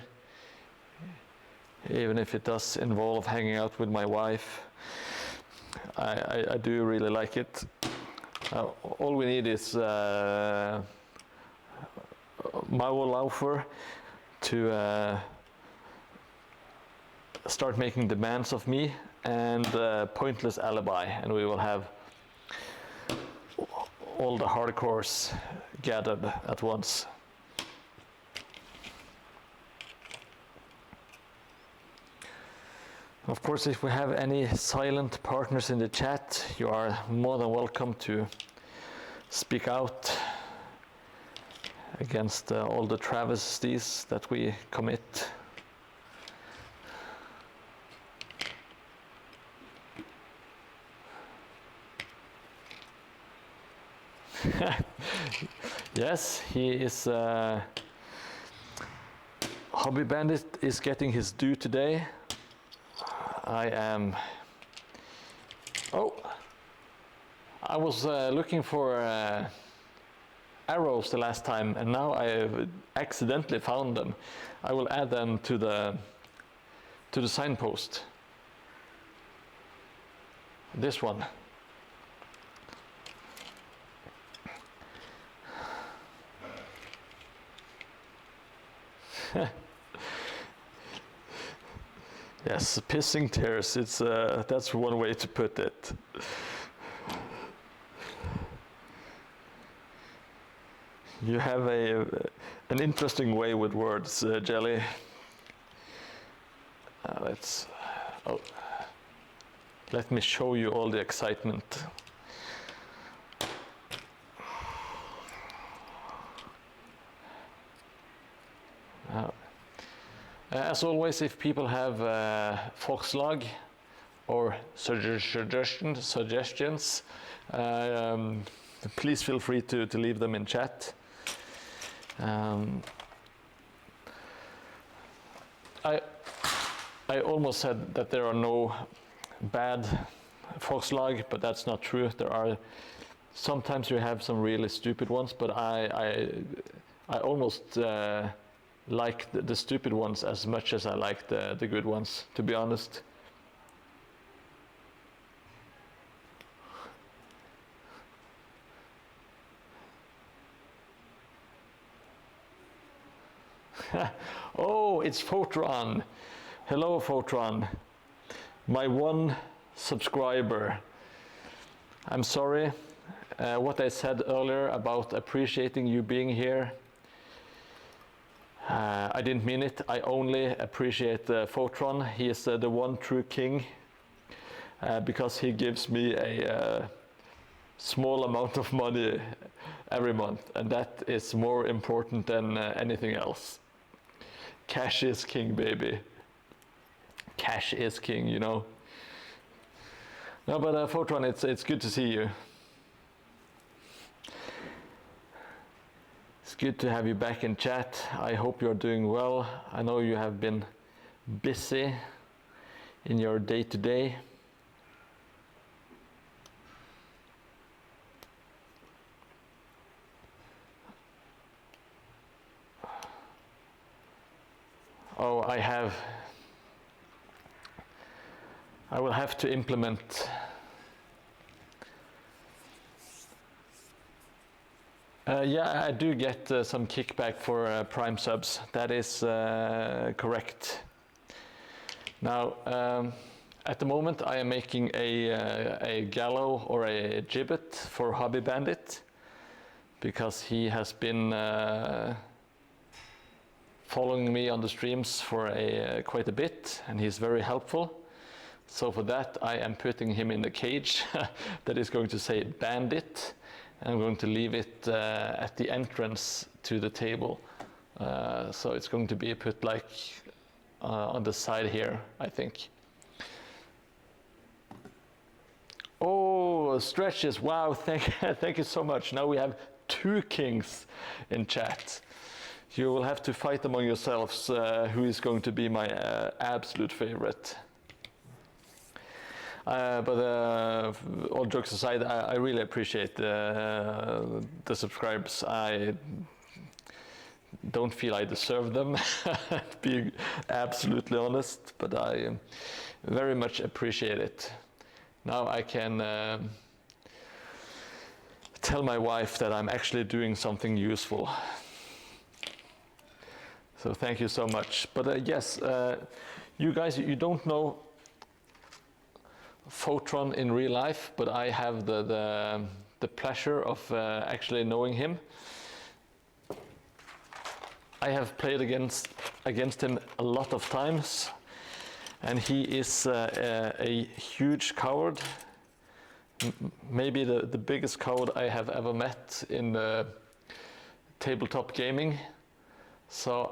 even if it does involve hanging out with my wife. I do really like it. All we need is Mauerlaufer to start making demands of me and pointless alibi, and we will have all the hardcores gathered at once. Of course, if we have any silent partners in the chat, you are more than welcome to speak out against all the travesties that we commit. Yes, he is. Hobby Bandit is getting his due today. I am. Oh, I was looking for arrows the last time, and now I accidentally found them. I will add them to the signpost. This one. Yes, pissing tears. It's that's one way to put it. You have an interesting way with words, Jelly. Let me show you all the excitement. As always, if people have forslag or suggestions, please feel free to leave them in chat. I almost said that there are no bad forslag, but that's not true. There are sometimes you have some really stupid ones, but I almost like the stupid ones as much as I like the good ones, to be honest. Oh, it's Photron. Hello, Photron. My one subscriber. I'm sorry. What I said earlier about appreciating you being here, I didn't mean it. I only appreciate Photron. He is the one true king because he gives me a small amount of money every month, and that is more important than anything else. Cash is king, baby. Cash is king, you know. No, but Photron, it's good to see you. It's good to have you back in chat. I hope you're doing well. I know you have been busy in your day-to-day. Oh, I will have to implement yeah, I do get some kickback for Prime subs. That is correct. Now, at the moment, I am making a gallows or a gibbet for Hobby Bandit because he has been following me on the streams for quite a bit, and he's very helpful. So for that, I am putting him in the cage that is going to say Bandit. I'm going to leave it at the entrance to the table. So it's going to be put like on the side here, I think. Oh, stretches, wow, thank you so much. Now we have 2 kings in chat. You will have to fight among yourselves who is going to be my absolute favorite. But all jokes aside, I really appreciate the subscribes. I don't feel I deserve them, to be absolutely honest, but I very much appreciate it. Now I can tell my wife that I'm actually doing something useful. So thank you so much. But yes, you guys, you don't know Photron in real life, but I have the pleasure of actually knowing him. I have played against him a lot of times, and he is a huge coward. Maybe the biggest coward I have ever met in tabletop gaming. So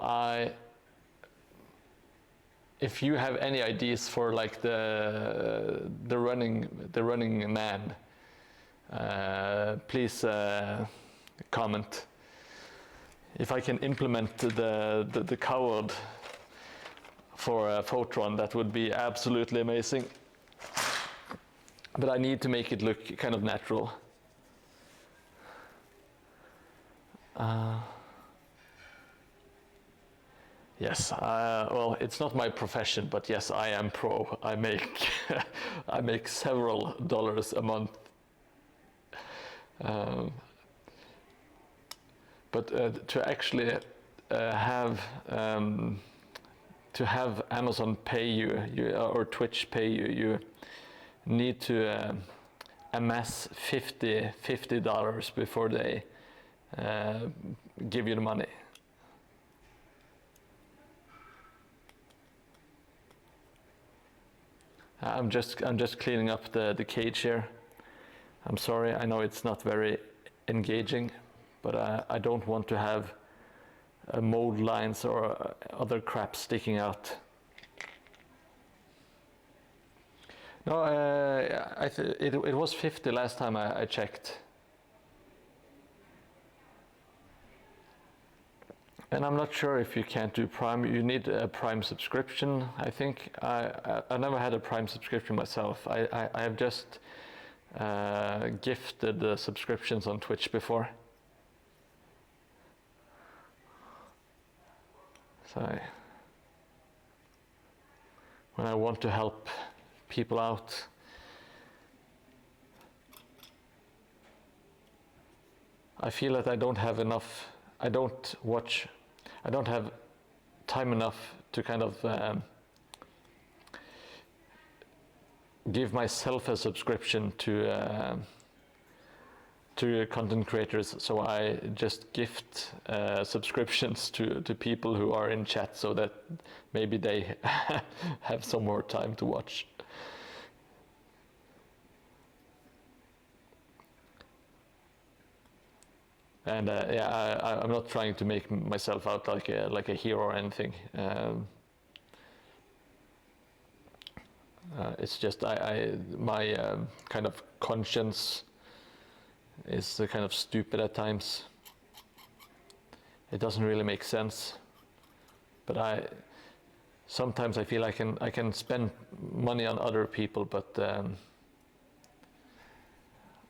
if you have any ideas for like the running man, please comment. If I can implement the coward for Photron, that would be absolutely amazing. But I need to make it look kind of natural. Yes, well, it's not my profession, but yes, I am pro. I make I make several dollars a month. But to actually have Amazon pay you or Twitch pay you, you need to amass $50 before they give you the money. I'm just cleaning up the cage here. I'm sorry, I know it's not very engaging, but I don't want to have mold lines or other crap sticking out. No, it was 50 last time I checked. And I'm not sure if you can't do Prime. You need a Prime subscription, I think. I never had a Prime subscription myself. I have just gifted the subscriptions on Twitch before. So when I want to help people out, I feel that I don't have enough. I don't have time enough to kind of give myself a subscription to content creators, so I just gift subscriptions to people who are in chat, so that maybe they have some more time to watch. And yeah, I'm not trying to make myself out like a hero or anything. It's just my kind of conscience is kind of stupid at times. It doesn't really make sense. But sometimes I feel I can spend money on other people, but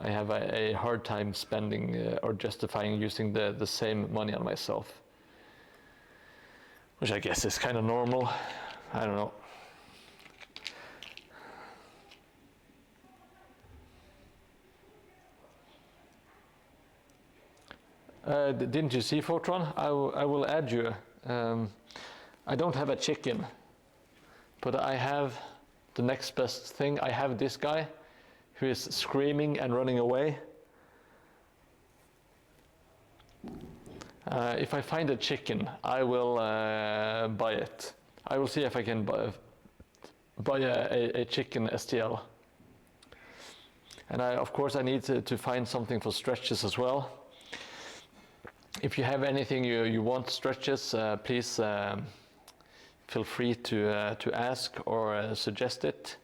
I have a hard time spending or justifying using the same money on myself, which I guess is kind of normal. I don't know. Didn't you see, Photron? I will add you. I don't have a chicken, but I have the next best thing. I have this guy who is screaming and running away. If I find a chicken, I will buy it. I will see if I can buy a chicken STL. And of course I need to find something for stretches as well. If you have anything you want stretches, please feel free to ask or suggest it.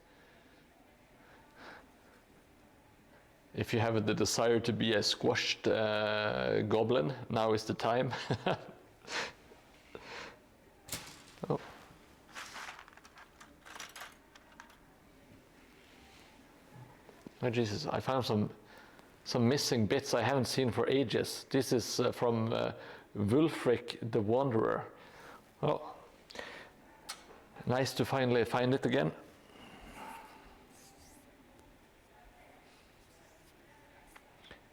If you have the desire to be a squashed goblin, now is the time. Oh. Oh Jesus, I found some missing bits I haven't seen for ages. This is from Wulfric the Wanderer. Oh, nice to finally find it again.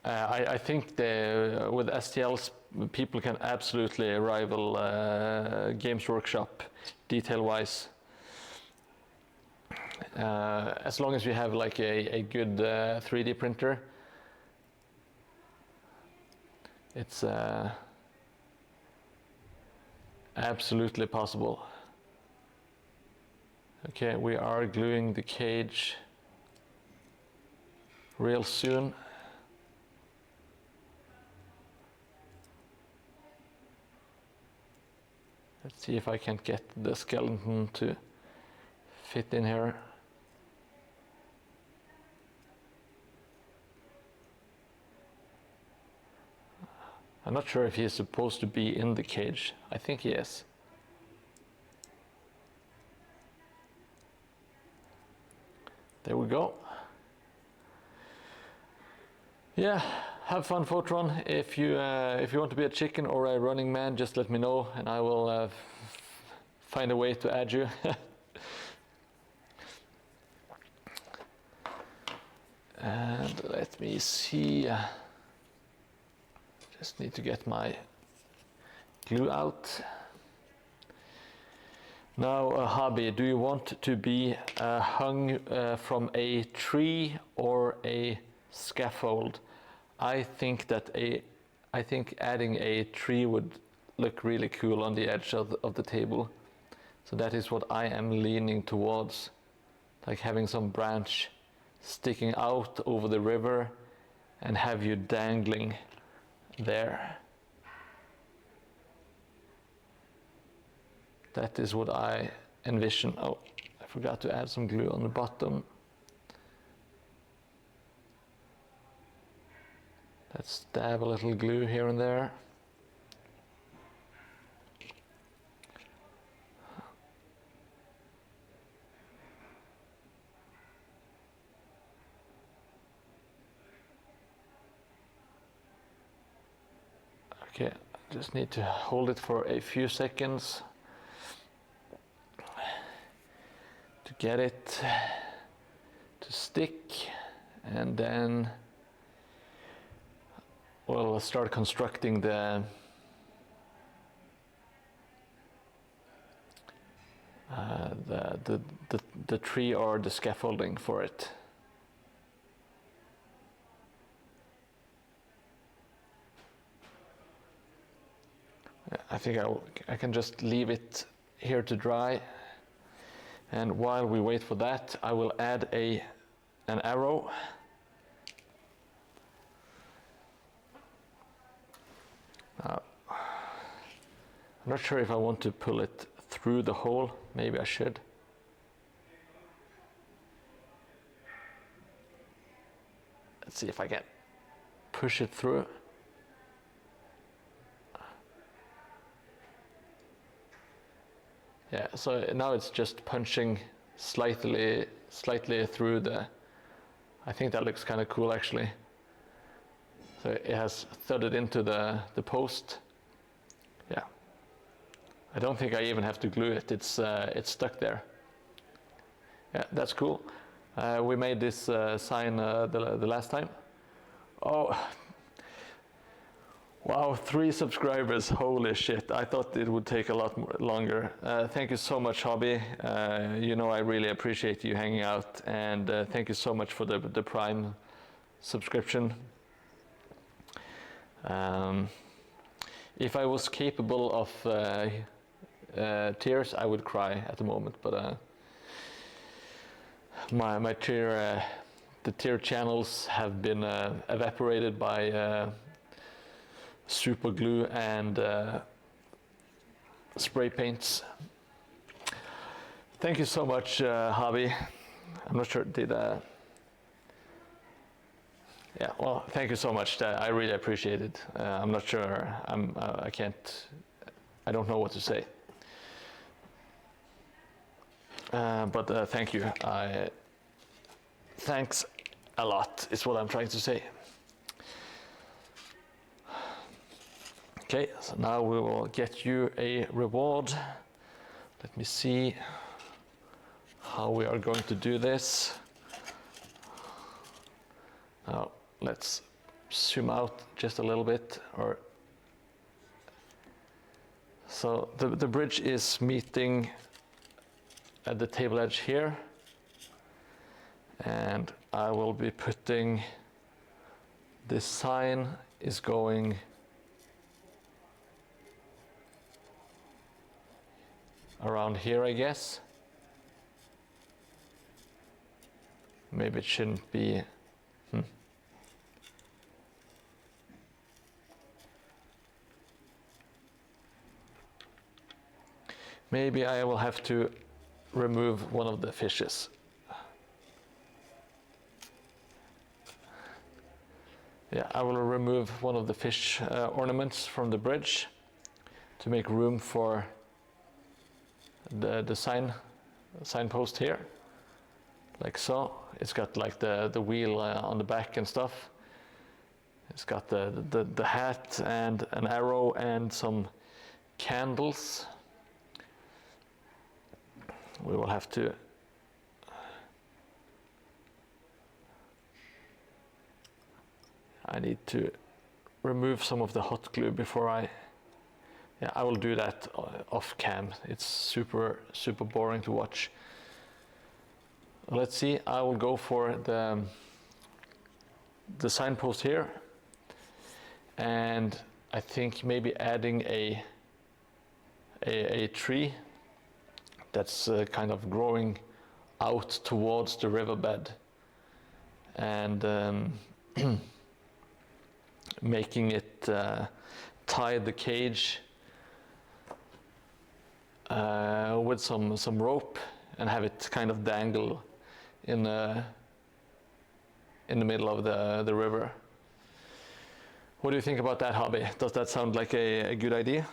I think with STLs, people can absolutely rival Games Workshop detail-wise. as long as you have like a good 3D printer, it's absolutely possible. Okay, we are gluing the cage real soon. Let's see if I can get the skeleton to fit in here. I'm not sure if he's supposed to be in the cage. I think he is. There we go. Yeah, have fun, Photron. If you want to be a chicken or a running man, just let me know and I will find a way to add you. And let me see. Just need to get my glue out. Now, Hobby, do you want to be hung from a tree or a scaffold? I think adding a tree would look really cool on the edge of the table. So that is what I am leaning towards, like having some branch sticking out over the river and have you dangling there. That is what I envision. Oh, I forgot to add some glue on the bottom. Let's dab a little glue here and there. Okay, just need to hold it for a few seconds to get it to stick, and then we'll start constructing the tree or the scaffolding for it. I think I can just leave it here to dry, and while we wait for that, I will add an arrow. I'm not sure if I want to pull it through the hole. Maybe I should. Let's see if I can push it through. Yeah, so now it's just punching slightly through the. I think that looks kind of cool actually. So it has thudded into the post. Yeah. I don't think I even have to glue it. It's stuck there. Yeah, that's cool. We made this sign the last time. Oh, wow, 3 subscribers, holy shit. I thought it would take a lot longer. Thank you so much, Hobby. You know I really appreciate you hanging out, and thank you so much for the Prime subscription. If I was capable of tears, I would cry at the moment, but my tear, the tear channels have been evaporated by super glue and spray paints. Thank you so much, Hobby. I'm not sure, yeah, well, thank you so much. I really appreciate it. I'm not sure, I don't know what to say. But thank you. Thanks a lot is what I'm trying to say. Okay, so now we will get you a reward. Let me see how we are going to do this. Now let's zoom out just a little bit. So the bridge is meeting at the table edge here. And I will be putting, this sign is going around here, I guess. Maybe it shouldn't be. Maybe I will have to remove one of the fishes. Yeah, I will remove one of the fish ornaments from the bridge to make room for the signpost here, like so. It's got like the wheel on the back and stuff. It's got the hat and an arrow and some candles. We will have to I need to remove some of the hot glue before I will do that off cam. It's super boring to watch. Let's see, I will go for the signpost here, and I think maybe adding a tree that's kind of growing out towards the riverbed, and making it tie the cage with some rope and have it kind of dangle in the middle of the river. What do you think about that hobby? Does that sound like a good idea?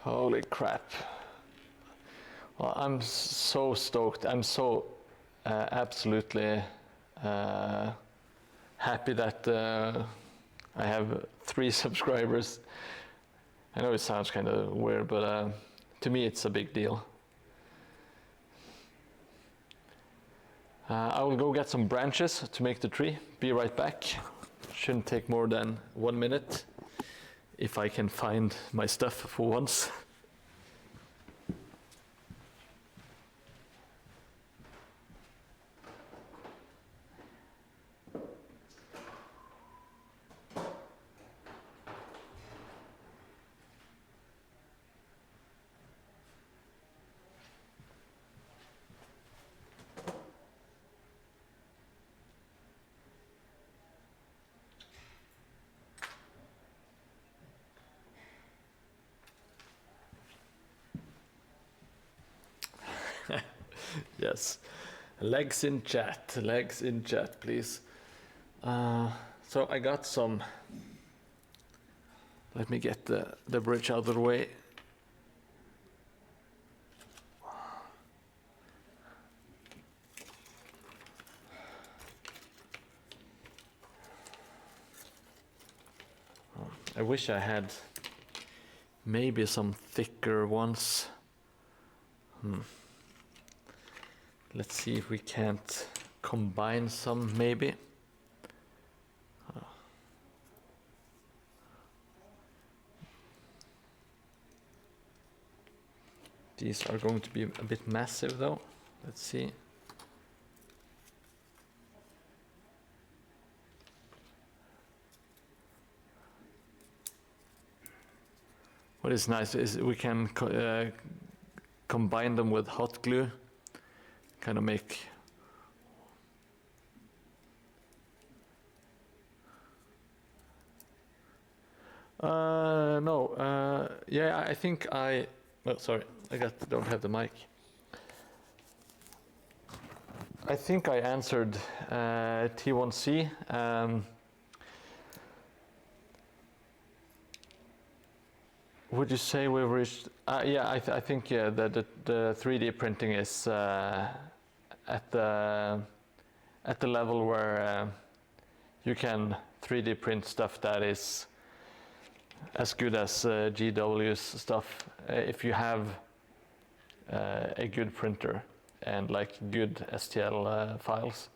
Holy crap. Well, I'm so stoked. I'm so absolutely happy that I have 3 subscribers. I know it sounds kind of weird, but to me it's a big deal. I will go get some branches to make the tree. Be right back. Shouldn't take more than 1 minute. If I can find my stuff for once. Yes, legs in chat, please. So I got some, let me get the bridge out of the way. I wish I had maybe some thicker ones. Let's see if we can't combine some, maybe. These are going to be a bit massive though. Let's see. What is nice is we can combine them with hot glue, kind of make no, yeah, I think oh, sorry, don't have the mic. I think I answered T1C. Would you say we've reached? Yeah, I think the 3D printing is at the level where you can 3D print stuff that is as good as GW's stuff. If you have a good printer and like good STL files.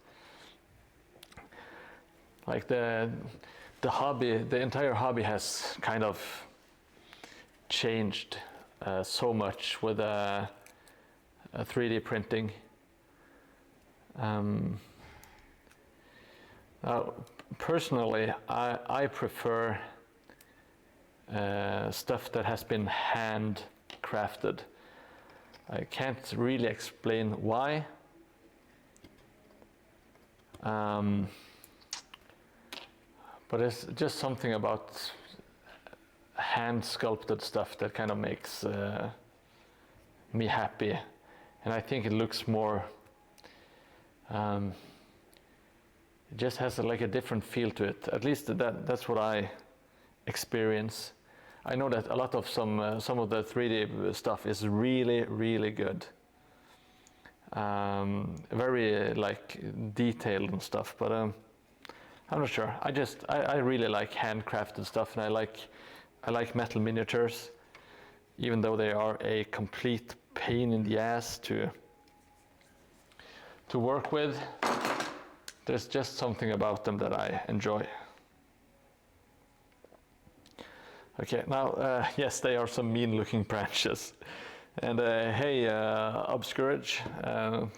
Like the hobby, the entire hobby has kind of changed so much with 3D printing. Now, personally, I prefer stuff that has been handcrafted. I can't really explain why. But it's just something about hand sculpted stuff that kind of makes me happy. And I think it looks more, it just has like a different feel to it. At least that's what I experience. I know that a lot of some of the 3D stuff is really, really good. Very like detailed and stuff, but I'm not sure. I really like handcrafted stuff, and I like metal miniatures, even though they are a complete pain in the ass to work with. There's just something about them that I enjoy. Okay, now, yes, they are some mean-looking branches. And hey, Obscourage,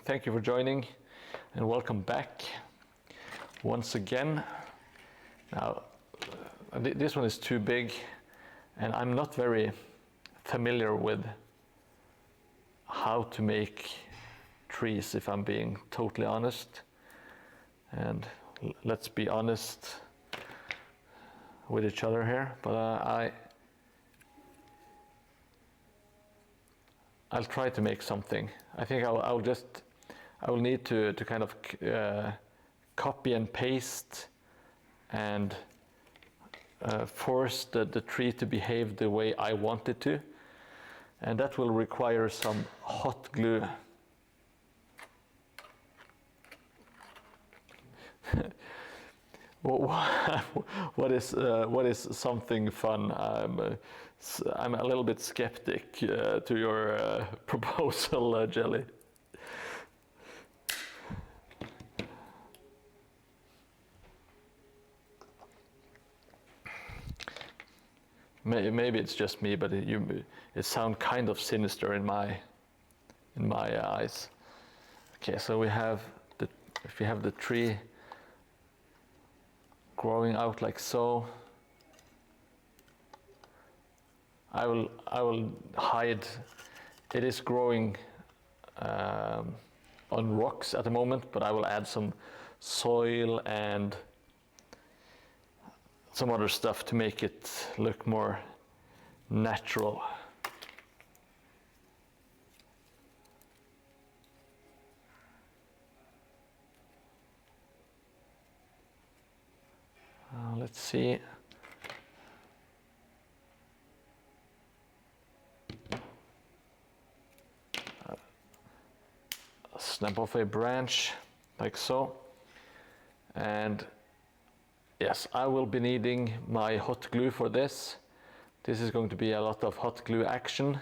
thank you for joining, and welcome back once again. Now, this one is too big, and I'm not very familiar with how to make trees, if I'm being totally honest. And let's be honest with each other here, but I'll try to make something. I think I will need to kind of copy and paste and force the tree to behave the way I want it to, and that will require some hot glue. What is something fun? I'm a little bit skeptic to your proposal, Jelly. Maybe it's just me, but it sounds kind of sinister in my eyes. Okay, so if we have the tree growing out like so, I will hide. It is growing on rocks at the moment, but I will add some soil and some other stuff to make it look more natural. Let's see. Snap off a branch like so, and yes, I will be needing my hot glue for this. This is going to be a lot of hot glue action.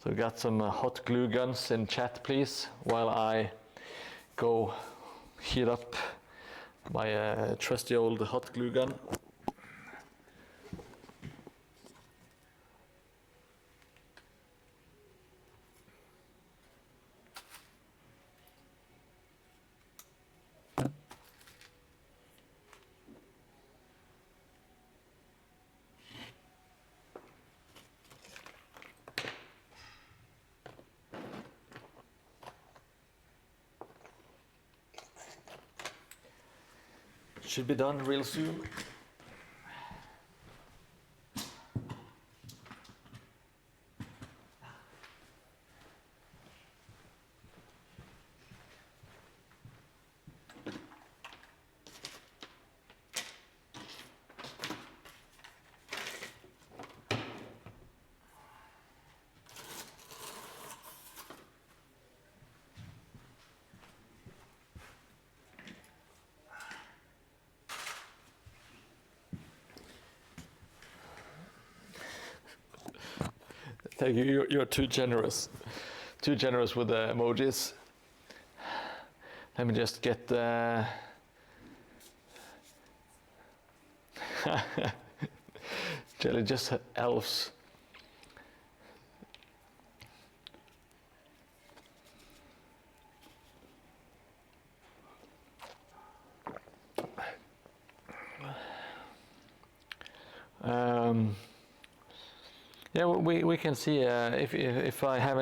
So we got some hot glue guns in chat, please, while I go heat up my trusty old hot glue gun. Should be done real soon. Thank you. You're too generous. too generous with the emojis. Let me just get Jelly just elves. Yeah, we can see if I have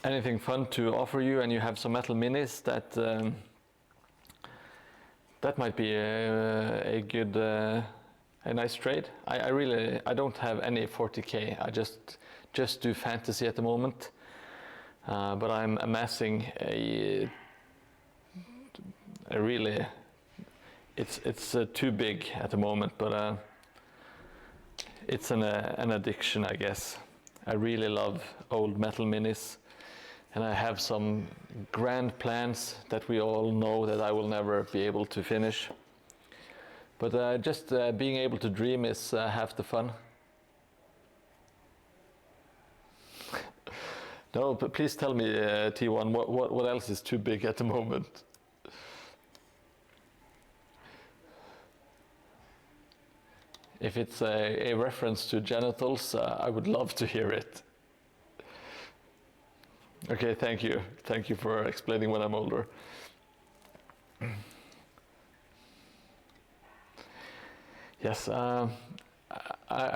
anything fun to offer you, and you have some metal minis, that might be a good a nice trade. I don't have any 40k. I just do fantasy at the moment, but I'm amassing a really it's too big at the moment, but it's an addiction, I guess. I really love old metal minis, and I have some grand plans that we all know that I will never be able to finish. But just being able to dream is half the fun. No, but please tell me, T1, what else is too big at the moment? If it's a reference to genitals, I would love to hear it. Okay, thank you. Thank you for explaining when I'm older. Yes, I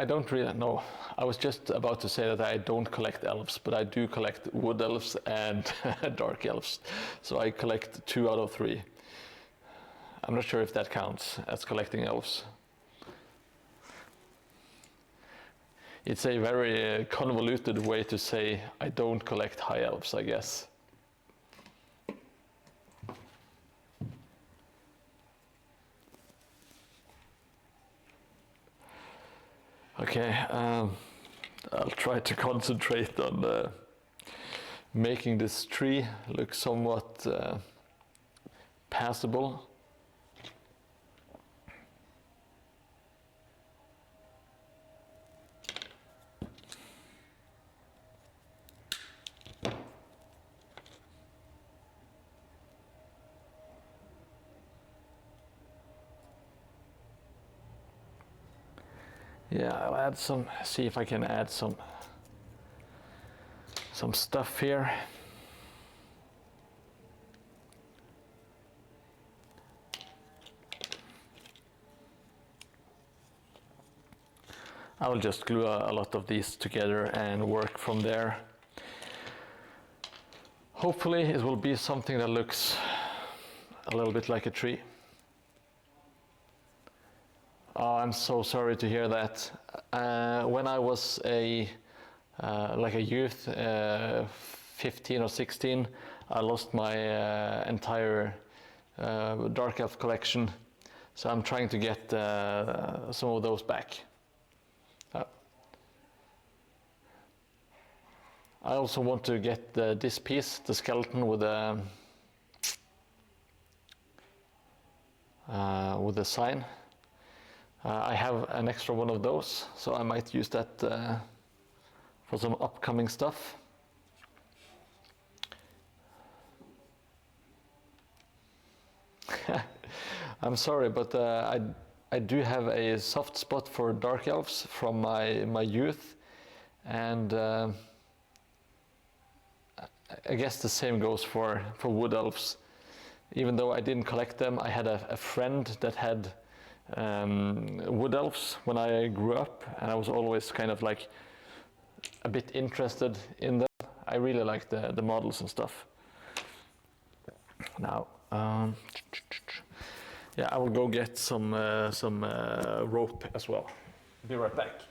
don't really know. I was just about to say that I don't collect elves, but I do collect wood elves and dark elves. So I collect 2 out of 3. I'm not sure if that counts as collecting elves. It's a very convoluted way to say I don't collect high elves, I guess. Okay, I'll try to concentrate on making this tree look somewhat passable. Yeah, I'll add some, see if I can add some stuff here. I will just glue a lot of these together and work from there. Hopefully it will be something that looks a little bit like a tree. Oh, I'm so sorry to hear that. When I was like a youth, 15 or 16, I lost my entire dark elf collection. So I'm trying to get some of those back. I also want to get this piece, the skeleton with the sign. I have an extra one of those, so I might use that for some upcoming stuff. I'm sorry, but I do have a soft spot for dark elves from my youth, and I guess the same goes for wood elves. Even though I didn't collect them, I had a friend that had wood elves when I grew up, and I was always kind of like a bit interested in them. I really like the models and stuff. Now, yeah, I will go get some rope as well. Be right back.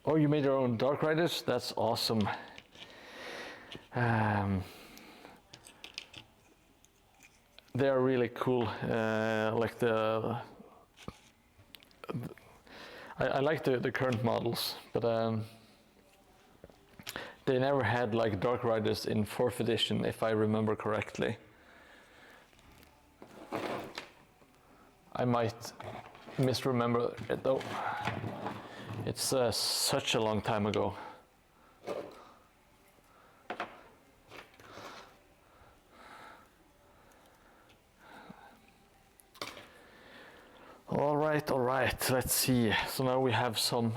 Oh, you made your own Dark Riders? That's awesome. They are really cool. Like I like the current models, but they never had like Dark Riders in 4th edition, if I remember correctly. I might misremember it though. It's such a long time ago. All right, let's see. So now we have some,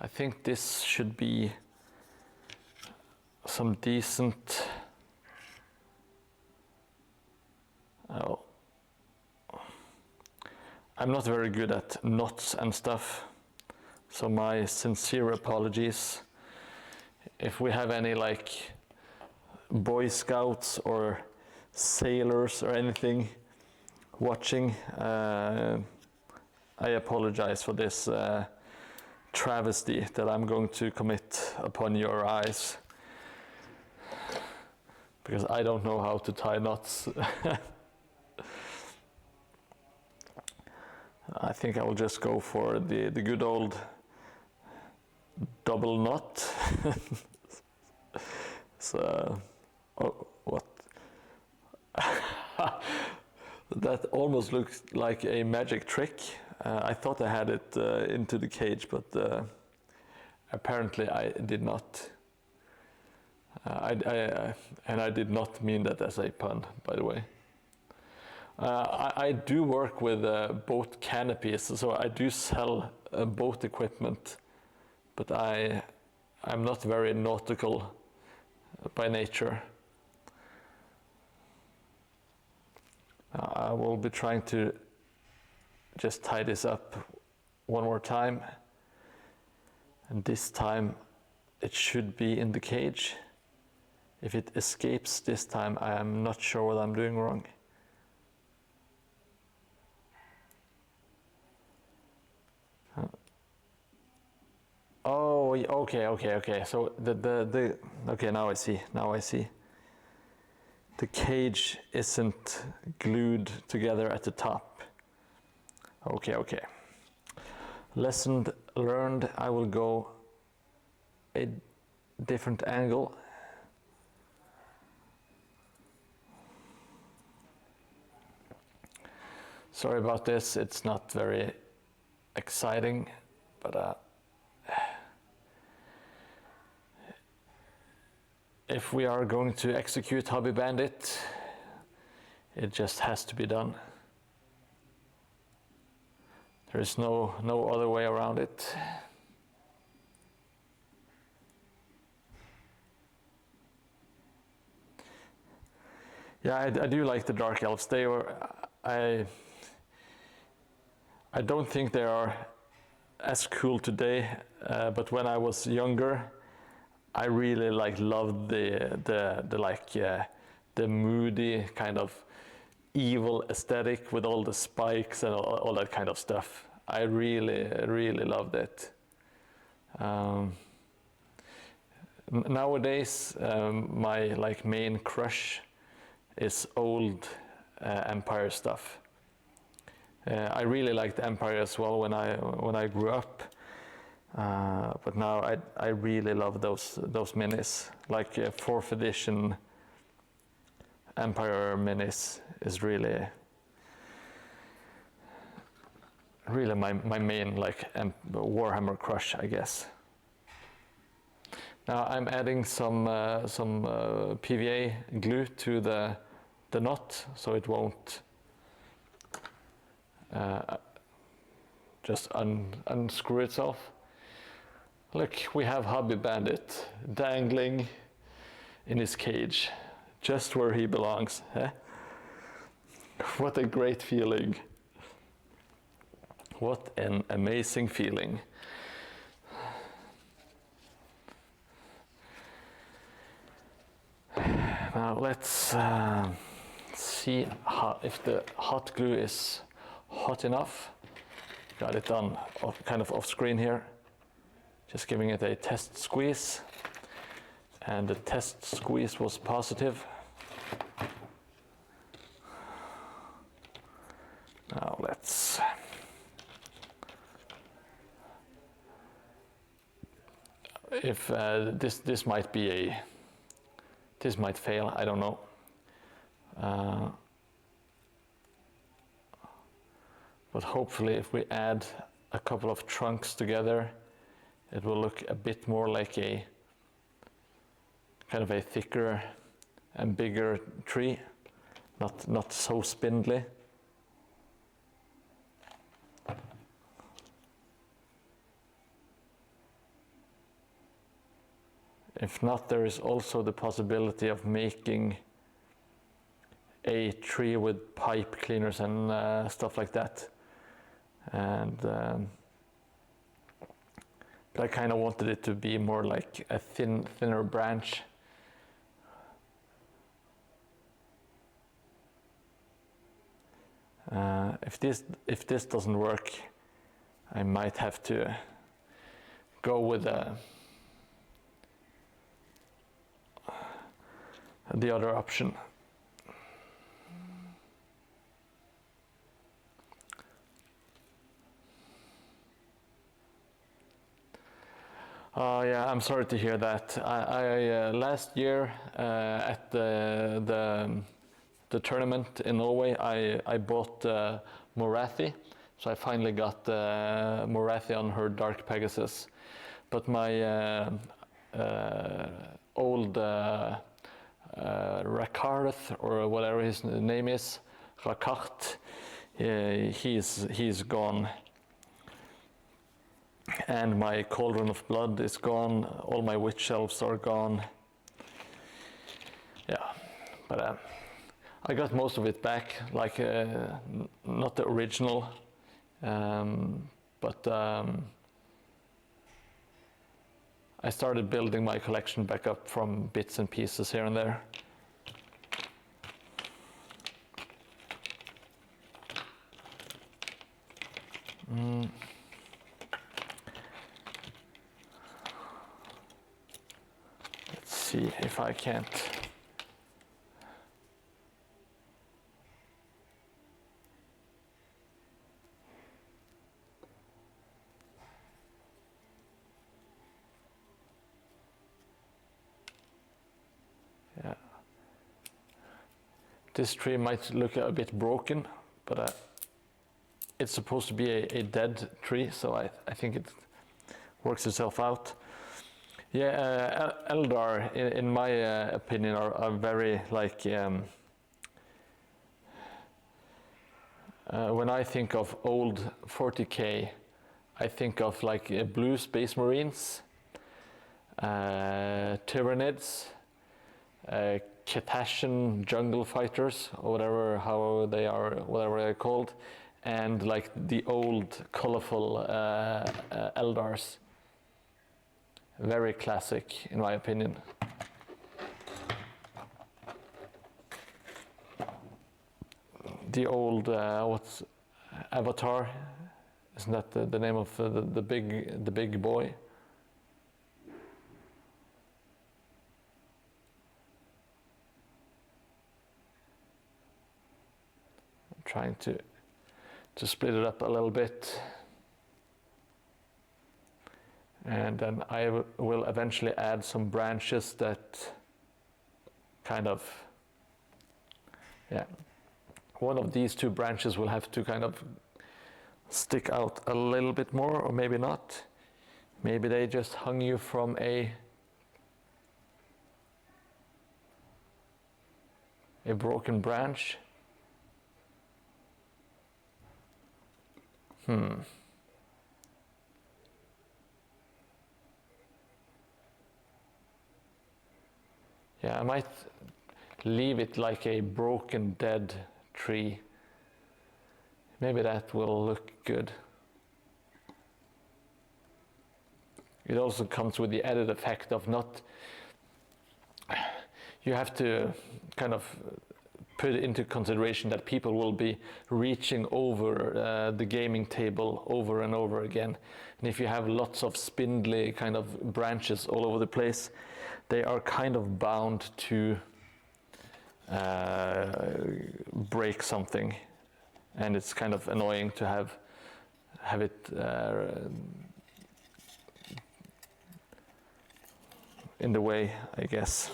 I think this should be some decent, oh, I'm not very good at knots and stuff, so my sincere apologies. If we have any like Boy Scouts or sailors or anything watching, I apologize for this travesty that I'm going to commit upon your eyes, because I don't know how to tie knots. I think I will just go for the good old double knot. So, oh, what? That almost looks like a magic trick. I thought I had it into the cage, but apparently I did not. And I did not mean that as a pun, by the way. I do work with boat canopies, so I do sell boat equipment, but I'm not very nautical by nature. I will be trying to just tie this up one more time, and this time it should be in the cage. If it escapes this time, I am not sure what I'm doing wrong. Oh, okay. So the okay, now I see. The cage isn't glued together at the top. Okay. Lesson learned. I will go a different angle. Sorry about this, it's not very exciting, but if we are going to execute Hobby Bandit, it just has to be done. There is no other way around it. Yeah, I do like the Dark Elves. They were, I don't think they are as cool today, but when I was younger, I really loved the moody kind of evil aesthetic with all the spikes and all that kind of stuff. I really loved it. Nowadays, my main crush is old Empire stuff. I really liked Empire as well when I grew up. But now I really love those minis. Like 4th edition Empire minis is really my main Warhammer crush, I guess. Now I'm adding some PVA glue to the knot, so it won't just unscrew itself. Look, we have Hobby Bandit dangling in his cage, just where he belongs. Eh? What a great feeling. What an amazing feeling. Now let's see if the hot glue is hot enough. Got it done kind of off screen here. Just giving it a test squeeze. And the test squeeze was positive. Now let's if this might be this might fail, I don't know. But hopefully if we add a couple of trunks together, it will look a bit more like a kind of a thicker and bigger tree, not so spindly. If not, there is also the possibility of making a tree with pipe cleaners and stuff like that. And but I kind of wanted it to be more like a thinner branch. If this doesn't work, I might have to go with the other option. Yeah, I'm sorry to hear that. I last year at the tournament in Norway, I bought Morathi, so I finally got Morathi on her Dark Pegasus. But my old Rakarth, or whatever his name is, Rakart, he's gone. And my Cauldron of Blood is gone, all my Witch Elves are gone. Yeah, but I got most of it back, like not the original, but I started building my collection back up from bits and pieces here and there. Let's see if I can't. Yeah. This tree might look a bit broken, but it's supposed to be a dead tree, so I think it works itself out. Yeah, Eldar, in my opinion, are very like. When I think of old 40k, I think of like blue Space Marines, Tyranids, Cetacean jungle fighters, or whatever they're called, and like the old colorful Eldars. Very classic, in my opinion. The old what's Avatar? Isn't that the name of the big boy? I'm trying to split it up a little bit. And then I will eventually add some branches that kind of, yeah, one of these two branches will have to kind of stick out a little bit more, or maybe not. Maybe they just hung you from a broken branch. Yeah, I might leave it like a broken, dead tree. Maybe that will look good. It also comes with the added effect of not. You have to kind of put into consideration that people will be reaching over the gaming table over and over again. And if you have lots of spindly kind of branches all over the place, they are kind of bound to break something, and it's kind of annoying to have it in the way, I guess.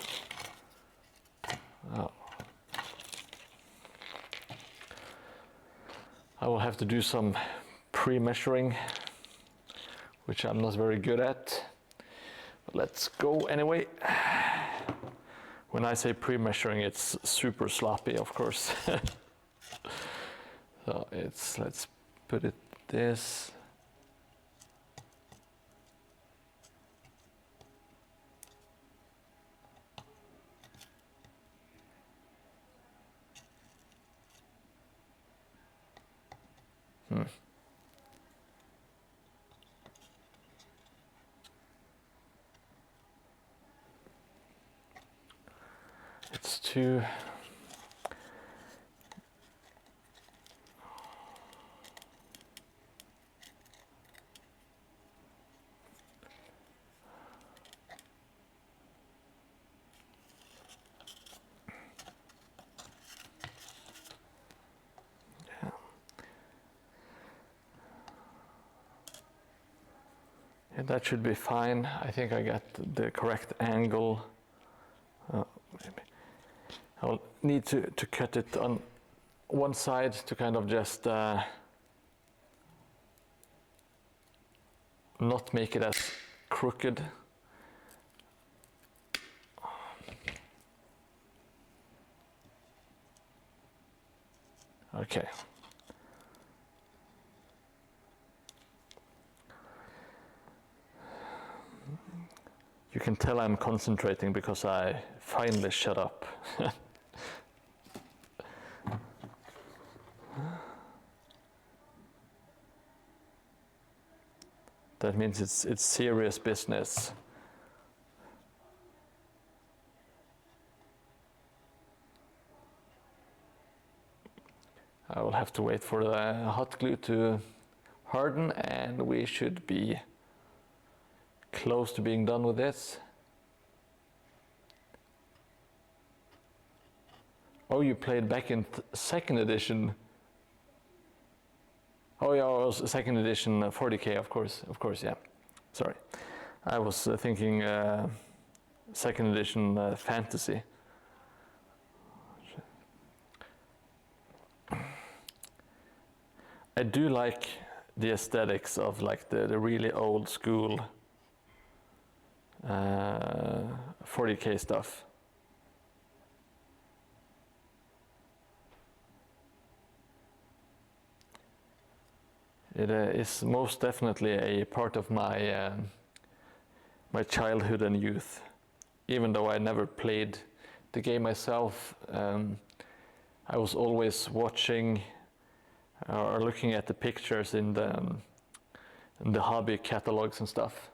I will have to do some pre-measuring, which I'm not very good at. But let's go anyway. When I say pre-measuring, it's super sloppy, of course. So let's put it this. It's too. Yeah, that should be fine. I think I got the correct angle. Maybe I'll need to cut it on one side to kind of just not make it as crooked. Okay. You can tell I'm concentrating because I finally shut up. That means it's serious business. I will have to wait for the hot glue to harden, and we should be close to being done with this. Oh, you played back in second edition. Oh yeah, it was second edition 40K, of course, yeah. Sorry, I was thinking second edition fantasy. I do like the aesthetics of like the really old school 40K stuff. It is most definitely a part of my my childhood and youth. Even though I never played the game myself, I was always watching or looking at the pictures in the hobby catalogs and stuff.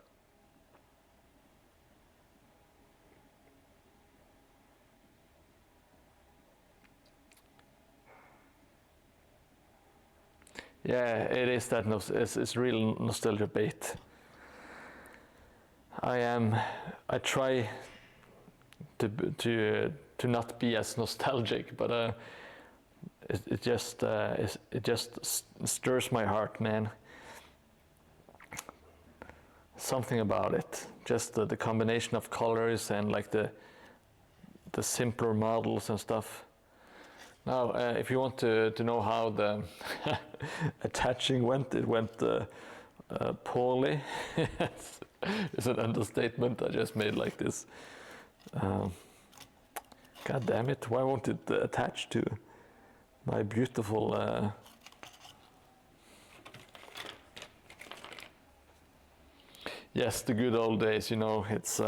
Yeah, it is that. It's real nostalgia bait. I try to not be as nostalgic, but it just stirs my heart, man. Something about it, just the combination of colors and like the simpler models and stuff. Now, if you want to know how the attaching went, it went poorly. It's an understatement. I just made like this. God damn it! Why won't it attach to my beautiful? Yes, the good old days. You know, it's.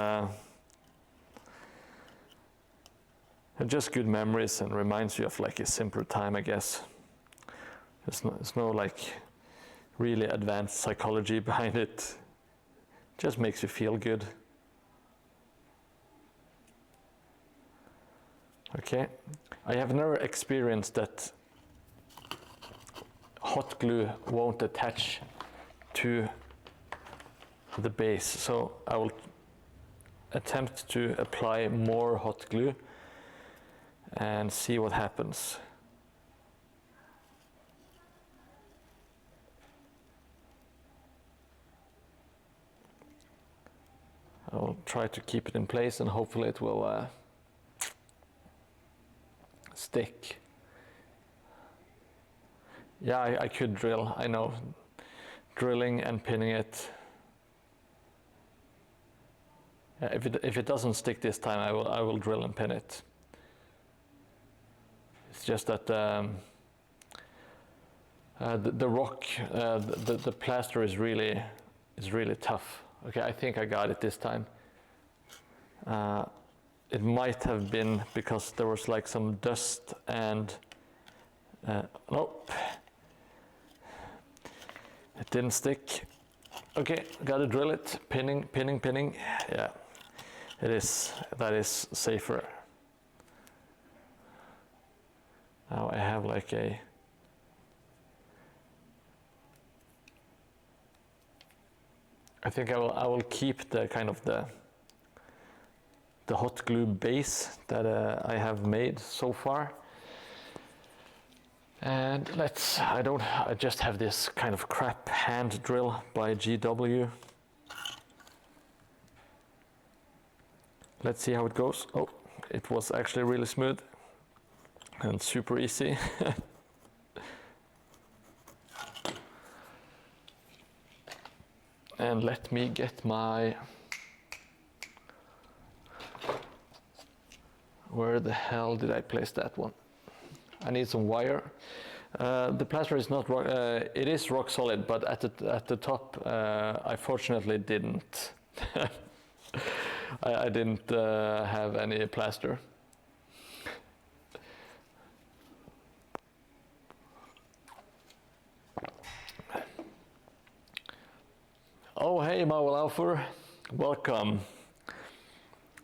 Just good memories and reminds you of like a simpler time, I guess. There's no like really advanced psychology behind it. Just makes you feel good. Okay, I have never experienced that hot glue won't attach to the base, so I will attempt to apply more hot glue and see what happens. I'll try to keep it in place and hopefully it will stick. Yeah, I could drill, I know. Drilling and pinning it. If it doesn't stick this time, I will drill and pin it. It's just that the rock, the plaster is really tough. Okay, I think I got it this time. It might have been because there was like some dust and nope, it didn't stick. Okay, gotta drill it. Pinning. Yeah, it is. That is safer. Now I have like a I think I will keep the kind of the hot glue base that I have made so far. And I just have this kind of crap hand drill by GW. Let's see how it goes. Oh, it was actually really smooth and super easy. And let me get my, where the hell did I place that one? I need some wire. The plaster is not rock, it is rock solid, but at the top, I fortunately didn't. I didn't have any plaster. Oh, hey, Mauerlaufer, welcome.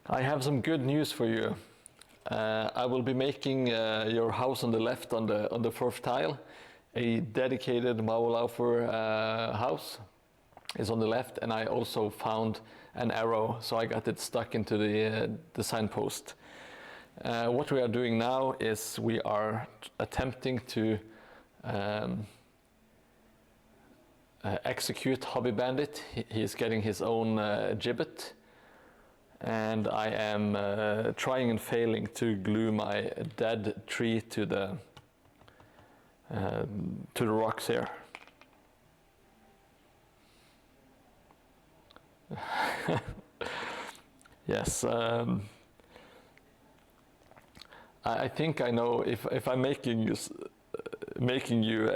I have some good news for you. I will be making your house on the left on the fourth tile. A dedicated Mauerlaufer house is on the left, and I also found an arrow, so I got it stuck into the signpost. What we are doing now is we are attempting to execute Hobby Bandit. He is getting his own gibbet. And I am trying and failing to glue my dead tree to the rocks here. Yes, I think I know if I'm making you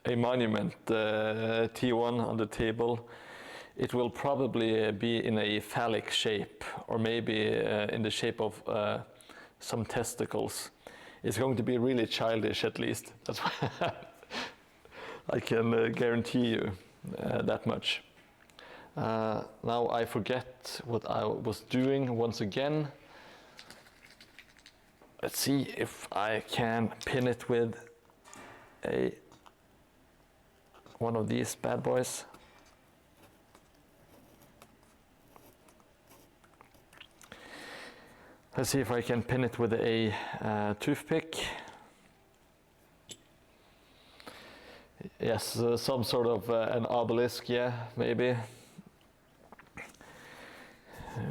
a monument T1 on the table. It will probably be in a phallic shape, or maybe in the shape of some testicles. It's going to be really childish, at least. That's why I can guarantee you that much. Now I forget what I was doing once again. Let's see if I can pin it with one of these bad boys. Let's see if I can pin it with a toothpick. Yes, some sort of an obelisk, yeah, maybe.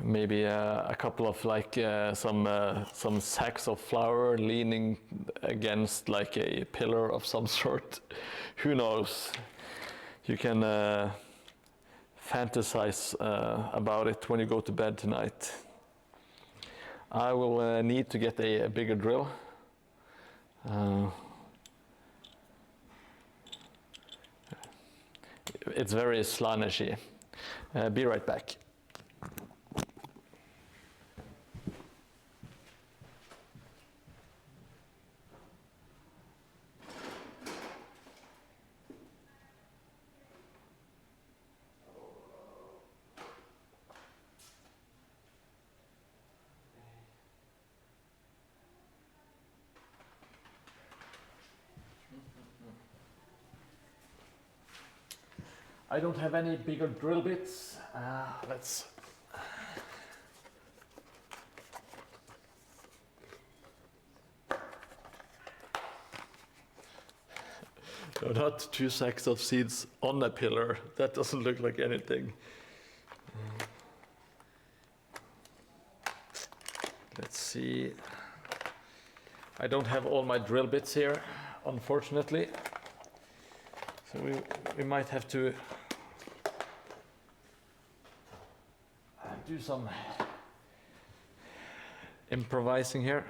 Maybe a couple of like some sacks of flour leaning against like a pillar of some sort. Who knows? You can fantasize about it when you go to bed tonight. I will need to get a bigger drill. It's very slanishy. Be right back. I don't have any bigger drill bits. Let's. No, not 2 sacks of seeds on a pillar. That doesn't look like anything. Let's see. I don't have all my drill bits here, unfortunately. So we might have to do some improvising here.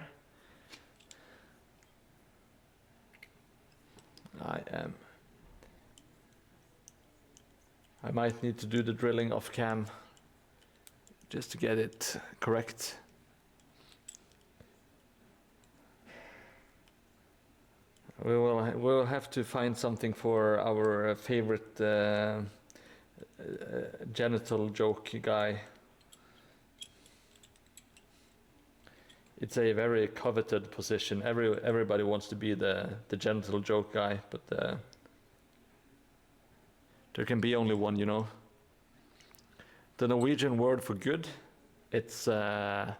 I might need to do the drilling off cam just to get it correct. We'll have to find something for our favorite genital joke guy. It's a very coveted position. Everybody wants to be the genital joke guy, but there can be only one, you know. The Norwegian word for good, it's god.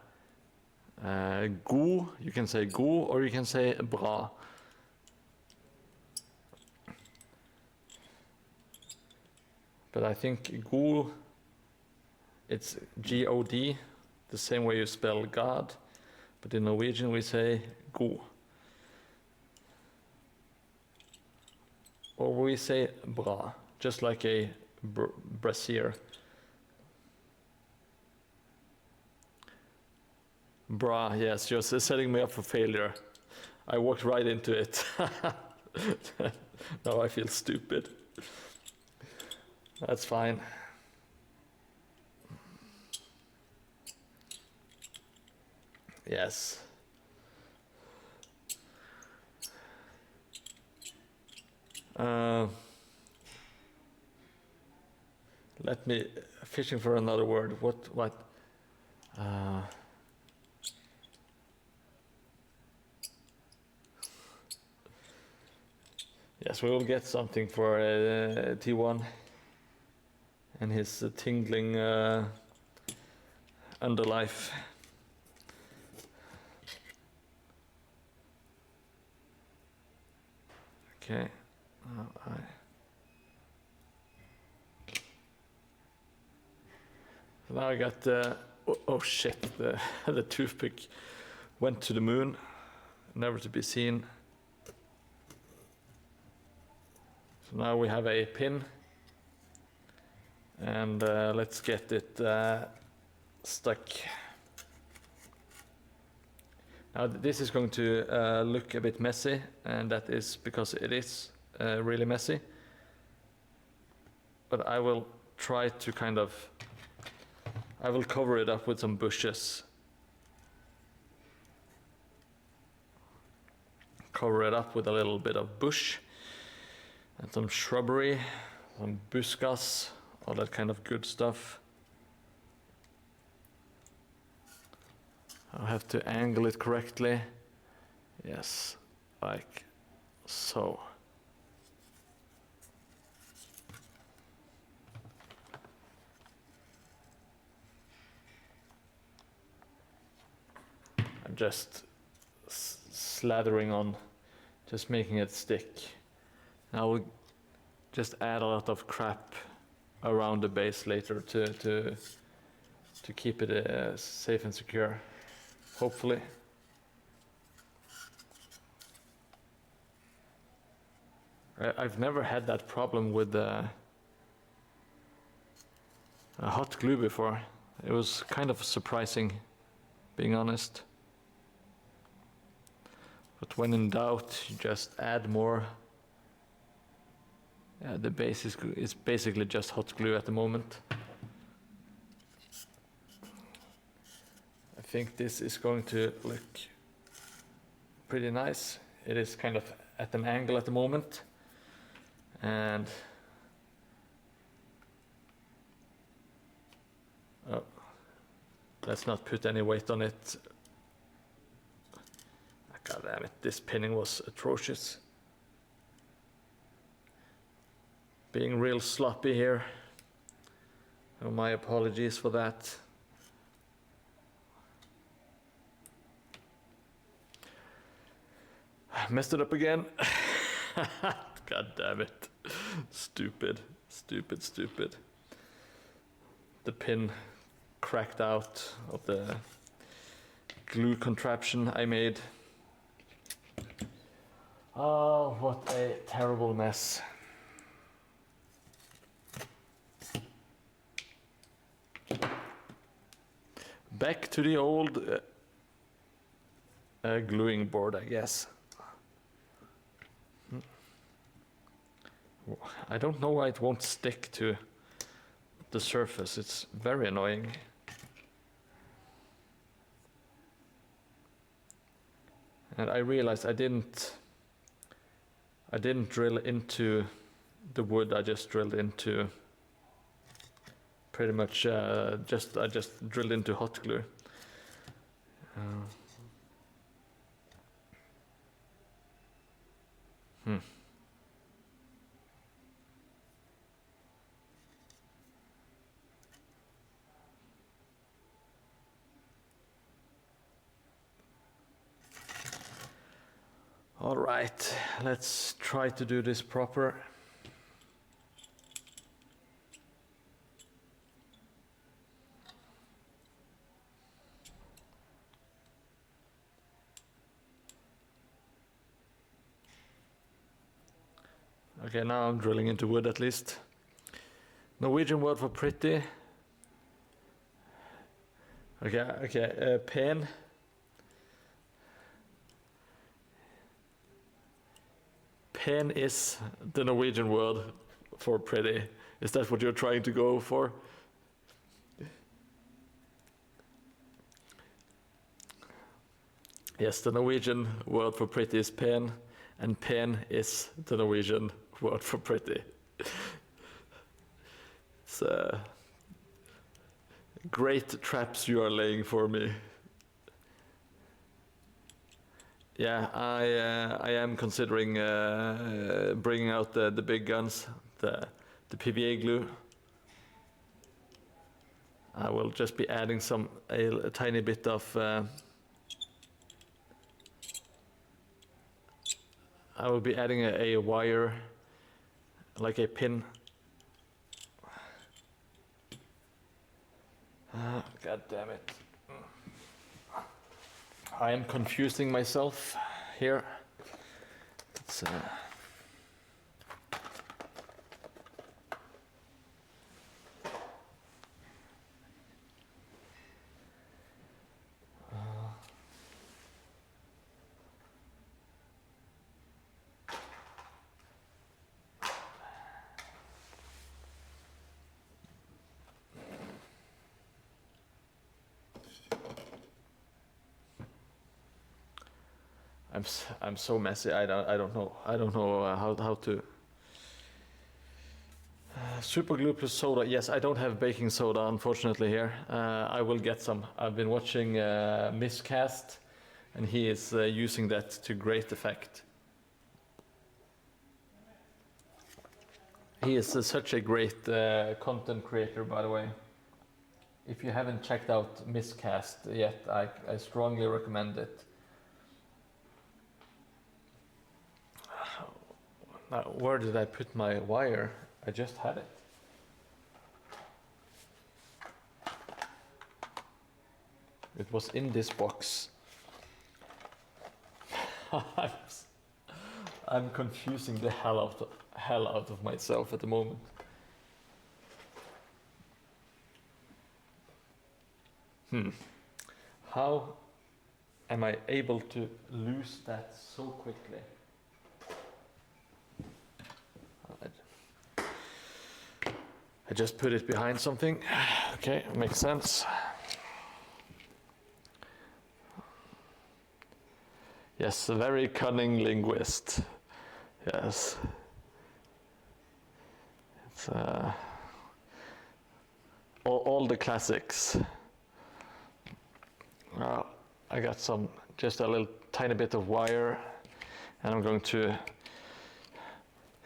You can say god, or you can say bra. But I think god, it's G-O-D, the same way you spell God. But in Norwegian we say god. Or we say bra, just like a brassiere. Bra, yes, you're setting me up for failure. I walked right into it. Now I feel stupid. That's fine. Yes. Let me fishing for another word. What? Yes, we will get something for T1 and his tingling underlife. Okay. Now I got oh shit, the toothpick went to the moon, never to be seen. So now we have a pin, and let's get it stuck. Now this is going to look a bit messy, and that is because it is really messy. But I will try to I will cover it up with some bushes. Cover it up with a little bit of bush and some shrubbery, some buskas, all that kind of good stuff. I'll have to angle it correctly. Yes, like so. I'm just slathering on, just making it stick. I will just add a lot of crap around the base later to keep it safe and secure, hopefully. I've never had that problem with a hot glue before. It was kind of surprising, being honest. But when in doubt, you just add more. Yeah, the base is basically just hot glue at the moment. I think this is going to look pretty nice. It is kind of at an angle at the moment. And oh, let's not put any weight on it. God damn it, this pinning was atrocious. Being real sloppy here. Oh, my apologies for that. I messed it up again. God damn it. Stupid, stupid, stupid. The pin cracked out of the glue contraption I made. Oh, what a terrible mess. Back to the old gluing board, I guess. I don't know why it won't stick to the surface. It's very annoying. And I realized I didn't drill into the wood. I just drilled into pretty much I just drilled into hot glue. All right, let's try to do this proper. Okay, now I'm drilling into wood at least. Norwegian word for pretty. Okay, pen. Pen is the Norwegian word for pretty. Is that what you're trying to go for? Yes, the Norwegian word for pretty is pen, and pen is the Norwegian word for pretty. It's great traps you are laying for me. Yeah, I am considering bringing out the big guns, the PVA glue. I will just be adding a tiny bit of I will be adding a wire, like a pin. God damn it. I am confusing myself here. It's, I'm so messy. I don't know how to. Super glue plus soda. Yes, I don't have baking soda unfortunately here. I will get some. I've been watching Miscast, and he is using that to great effect. He is such a great content creator, by the way. If you haven't checked out Miscast yet, I strongly recommend it. Now, where did I put my wire? I just had it. It was in this box. I'm confusing the hell out of myself at the moment. How am I able to lose that so quickly? I just put it behind something. Okay, makes sense. Yes, a very cunning linguist. Yes. It's all the classics. I got just a little tiny bit of wire, and I'm going to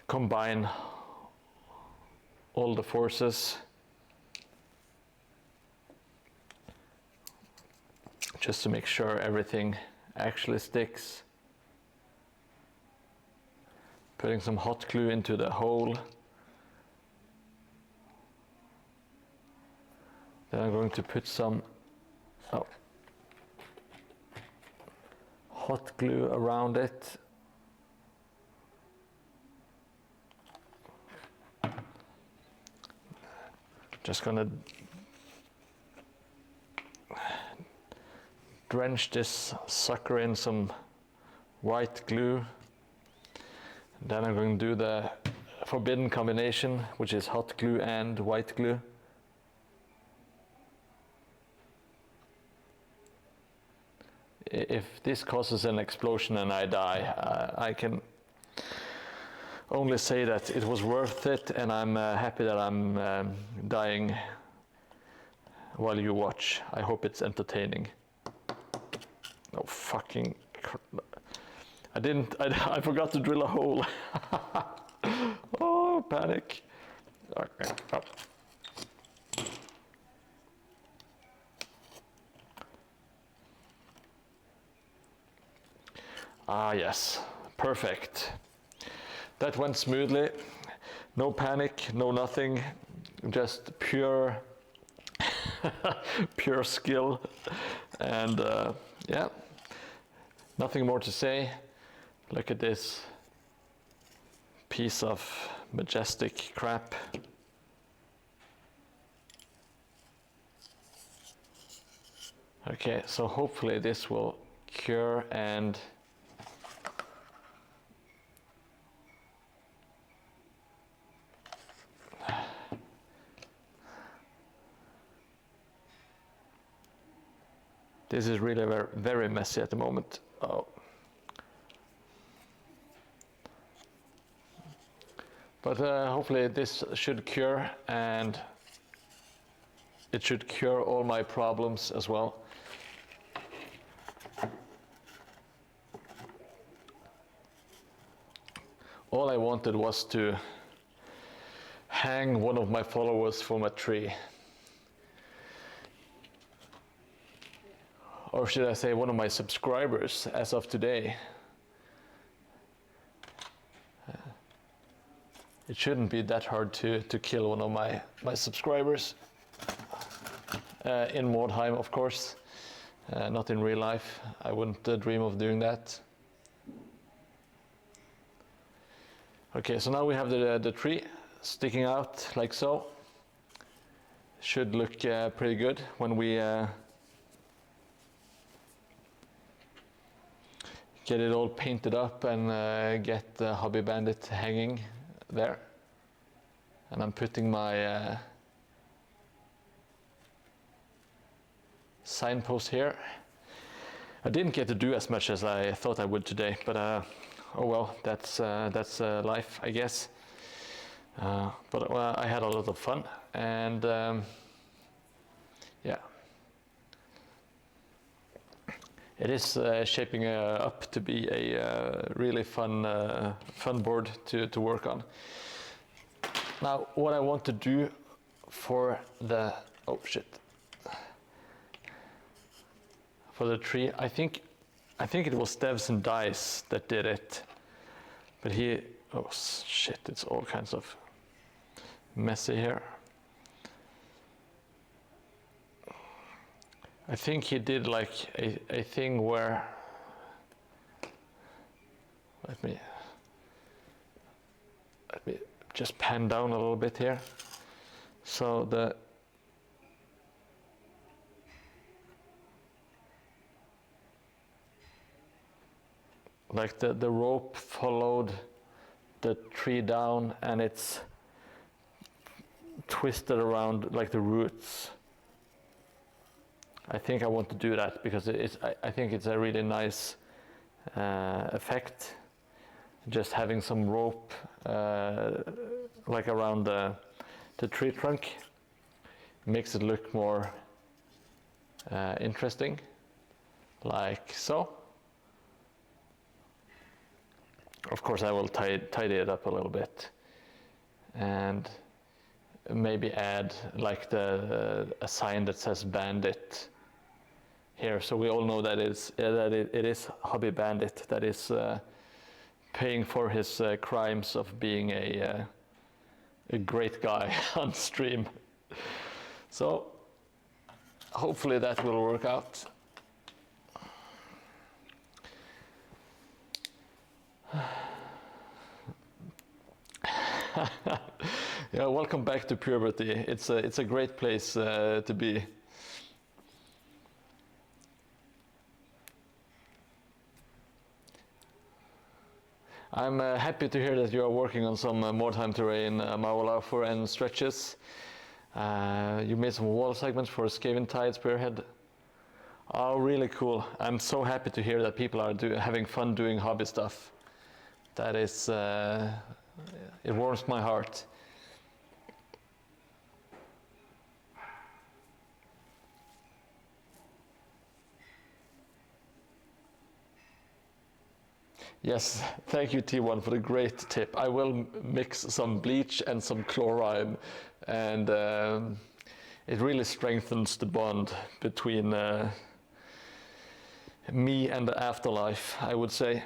combine all the forces just to make sure everything actually sticks. Putting some hot glue into the hole. Then I'm going to put some hot glue around it. Just gonna drench this sucker in some white glue. Then I'm going to do the forbidden combination, which is hot glue and white glue. If this causes an explosion and I die, I can only say that it was worth it, and I'm happy that I'm dying while you watch. I hope it's entertaining. Oh, fucking... I forgot to drill a hole. Oh, panic. Okay. Oh. Ah, yes, perfect. That went smoothly. No panic, no nothing, just pure, pure skill. And yeah, nothing more to say. Look at this piece of majestic crap. Okay, so hopefully this will cure and this is really very, very messy at the moment. Oh. But hopefully this should cure, and it should cure all my problems as well. All I wanted was to hang one of my followers from a tree. Or should I say one of my subscribers as of today. It shouldn't be that hard to kill one of my subscribers. In Mordheim, of course. Not in real life. I wouldn't dream of doing that. Okay, so now we have the tree sticking out like so. Should look pretty good when we get it all painted up and get the Hobby Bandit hanging there. And I'm putting my signpost here. I didn't get to do as much as I thought I would today, but oh well, that's life, I guess. But well, I had a lot of fun, and yeah, it is shaping up to be a really fun board to work on. Now, what I want to do for the for the tree, I think it was Devs and Dice that did it, but oh shit, it's all kinds of messy here. I think he did like a thing where, let me just pan down a little bit here. So the rope followed the tree down, and it's twisted around like the roots. I think I want to do that because I think it's a really nice effect. Just having some rope like around the tree trunk makes it look more interesting, like so. Of course, I will tidy it up a little bit, and maybe add like a sign that says Bandit here, so we all know that it is Hobby Bandit that is paying for his crimes of being a great guy on stream. So hopefully that will work out. Yeah, welcome back to puberty. It's a great place to be. I'm happy to hear that you are working on some Mordheim terrain, Maulaufer and stretches. You made some wall segments for Skaven Tide Spearhead. Oh, really cool. I'm so happy to hear that people are having fun doing hobby stuff. That is, it warms my heart. Yes, thank you T1 for the great tip. I will mix some bleach and some chlorine, and it really strengthens the bond between me and the afterlife, I would say.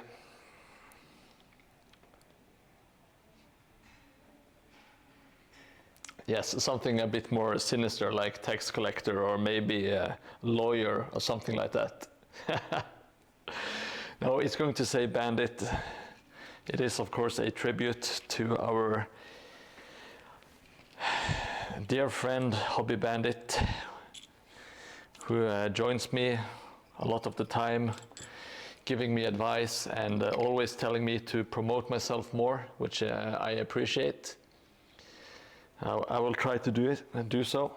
Yes, something a bit more sinister like tax collector or maybe a lawyer or something like that. No, it's going to say bandit. It is, of course, a tribute to our dear friend, Hobby Bandit, who joins me a lot of the time, giving me advice and always telling me to promote myself more, which I appreciate. I will try to do so.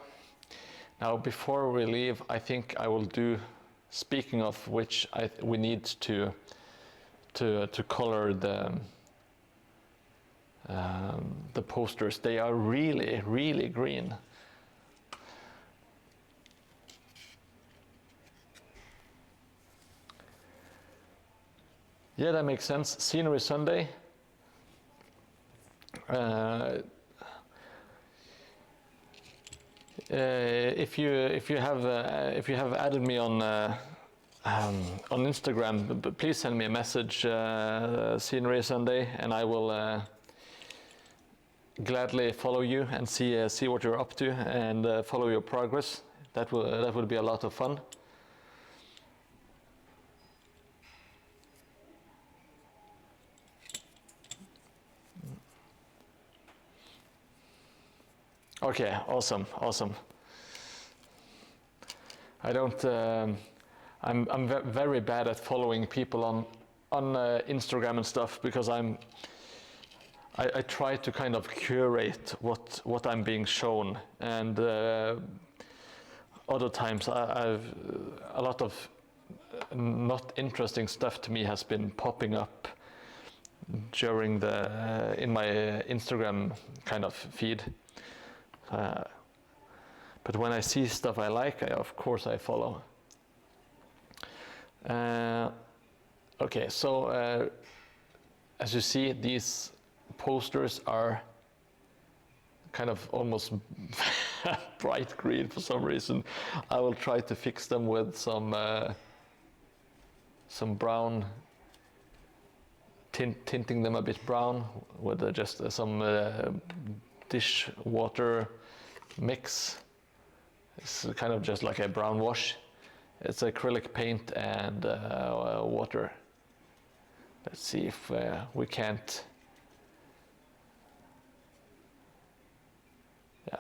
Now, before we leave, I think I will do. Speaking of which, we need to color the posters. They are really, really green. Yeah, that makes sense. Scenery Sunday. If you have added me on Instagram, please send me a message, Scenery Sunday, and I will gladly follow you and see what you're up to and follow your progress. That would be a lot of fun. Okay, awesome. I don't. I'm very bad at following people on Instagram and stuff because I try to kind of curate what I'm being shown, and other times I've a lot of not interesting stuff to me has been popping up during in my Instagram kind of feed. But when I see stuff I like, of course I follow. Okay, so as you see, these posters are kind of almost bright green for some reason. I will try to fix them with some brown, tinting them a bit brown with just some dishwater mix. It's kind of just like a brown wash. It's acrylic paint and water. Let's see if we can't. Yeah.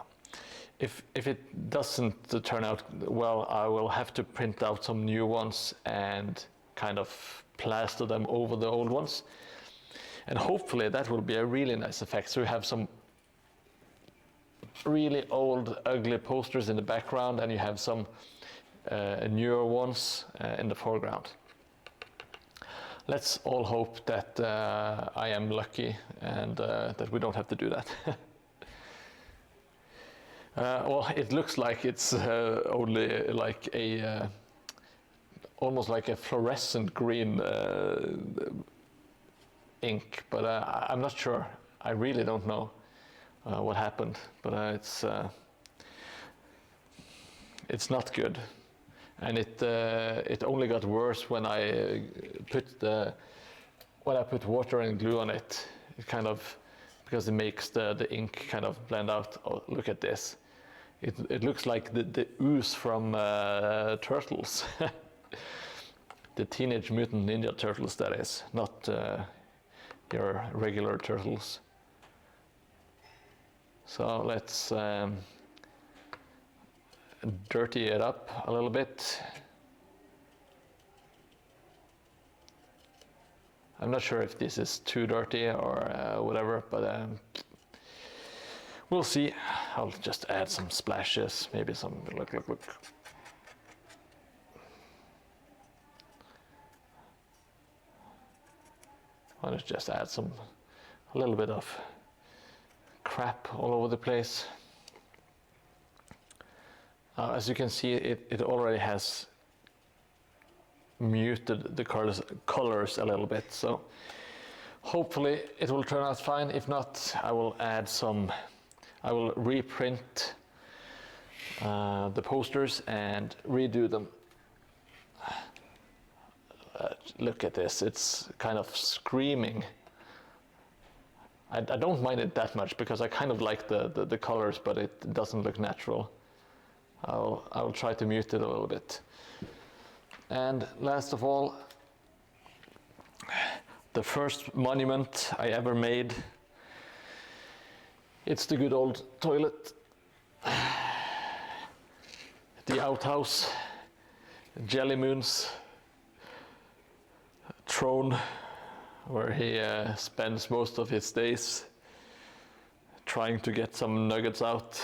If it doesn't turn out well, I will have to print out some new ones and kind of plaster them over the old ones. And hopefully that will be a really nice effect. So we have some really old, ugly posters in the background, and you have some newer ones in the foreground. Let's all hope that I am lucky and that we don't have to do that. Well, it looks like it's only like a almost like a fluorescent green ink, but I'm not sure. I really don't know what happened, but it's not good, and it only got worse when I put water and glue on it. It kind of, because it makes the ink kind of blend out. Oh, look at this! It looks like the ooze from Turtles, the Teenage Mutant Ninja Turtles. That is not your regular turtles. So let's dirty it up a little bit. I'm not sure if this is too dirty or whatever, but we'll see. I'll just add some splashes, maybe some, look. I'll just add a little bit of crap all over the place. As you can see, it already has muted the colors a little bit, so hopefully it will turn out fine. If not, I will reprint the posters and redo them. Look at this, it's kind of screaming. I don't mind it that much because I kind of like the colors, but it doesn't look natural. I'll try to mute it a little bit. And last of all, the first monument I ever made. It's the good old toilet. The outhouse, Jelly Moon's throne, where he spends most of his days trying to get some nuggets out.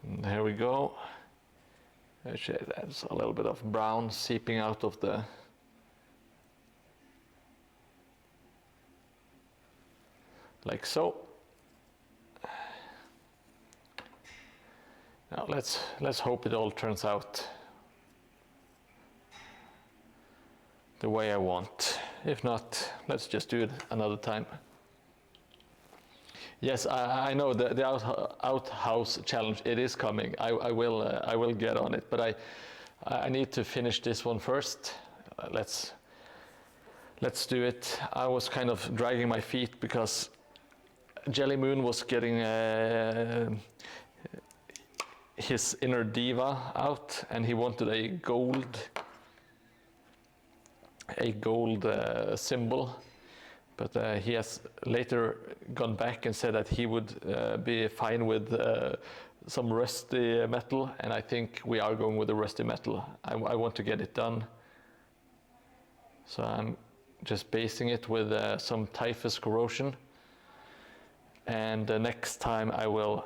And here we go. Actually, that's a little bit of brown seeping out of the like so. Now let's hope it all turns out the way I want. If not, let's just do it another time. Yes, I know the outhouse challenge. It is coming. I will get on it, but I need to finish this one first. Let's do it. I was kind of dragging my feet because Jelly Moon was getting his inner diva out, and he wanted a gold symbol. But he has later gone back and said that he would be fine with some rusty metal, and I think we are going with the rusty metal. I want to get it done. So I'm just basing it with some typhus corrosion. And next time I will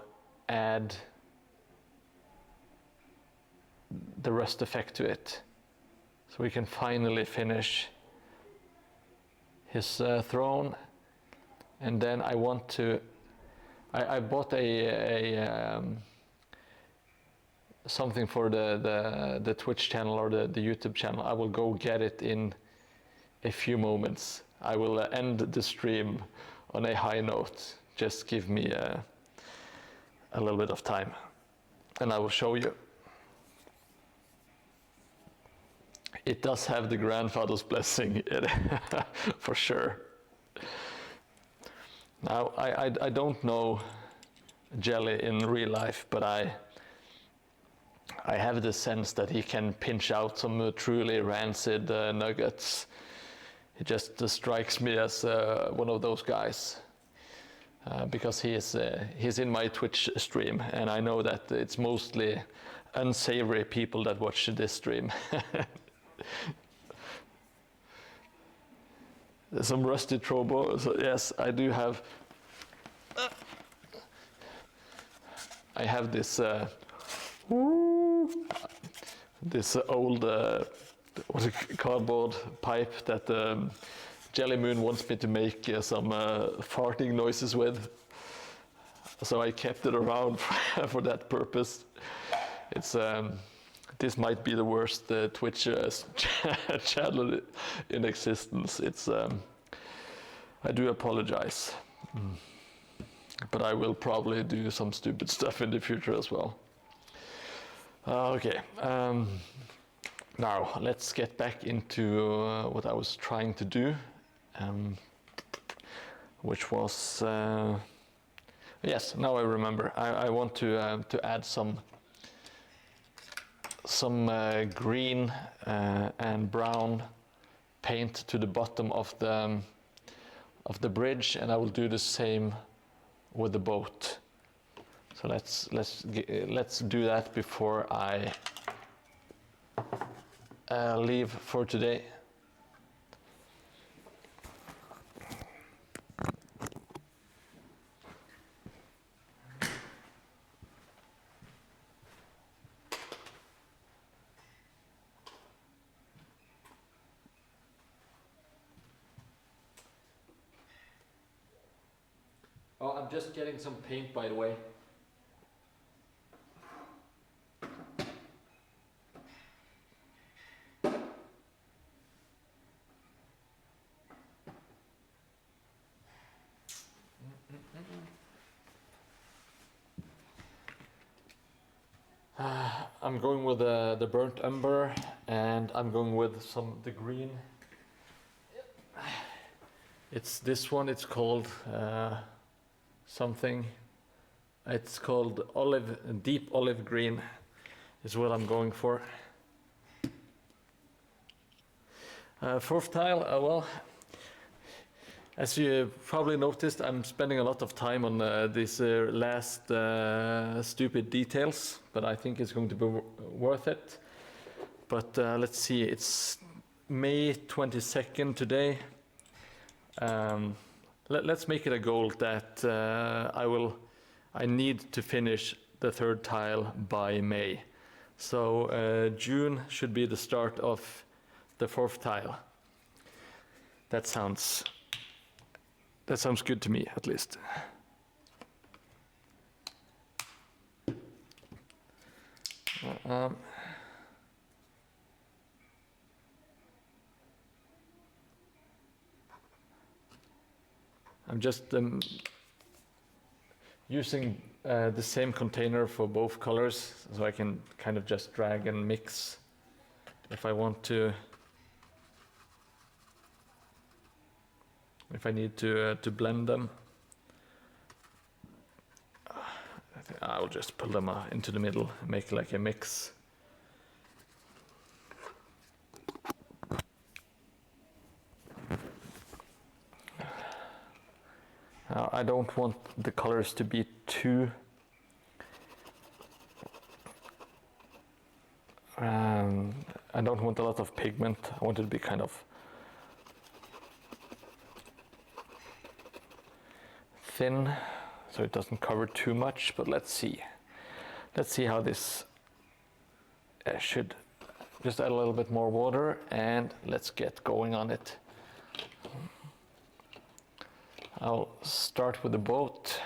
add the rust effect to it. So we can finally finish his throne. And then I want to, I bought a something for the Twitch channel or the YouTube channel. I will go get it in a few moments. I will end the stream on a high note. Just give me a little bit of time and I will show you. It does have the grandfather's blessing for sure. Now, I don't know Jelly in real life, but I have the sense that he can pinch out some truly rancid nuggets. He just strikes me as one of those guys. Because he's in my Twitch stream, and I know that it's mostly unsavory people that watch this stream. There's some rusty trobo, so yes, I do have. I have this this old cardboard pipe that Jelly Moon wants me to make some farting noises with, so I kept it around for that purpose. It's this might be the worst Twitch channel in existence. It's I do apologize, but I will probably do some stupid stuff in the future as well. Okay. Now let's get back into what I was trying to do. Which was yes, now I remember. I want to add some some green and brown paint to the bottom of the bridge, and I will do the same with the boat. So let's do that before I leave for today. Oh, I'm just getting some paint, by the way. I'm going with the burnt umber, and I'm going with the green. It's this one. It's called something. It's called deep olive green, is what I'm going for. Fourth tile. Well, as you probably noticed, I'm spending a lot of time on these last stupid details, but I think it's going to be worth it. But let's see, it's May 22nd today. Let's make it a goal that I need to finish the third tile by May. So June should be the start of the fourth tile. That sounds good to me, at least. I'm just using the same container for both colors, so I can kind of just drag and mix if I want to. If I need to blend them, I'll just pull them into the middle and make like a mix. I don't want the colors to be too I don't want a lot of pigment. I want it to be kind of thin, so it doesn't cover too much. But let's see how this should. Just add a little bit more water and let's get going on it. I'll start with the boat.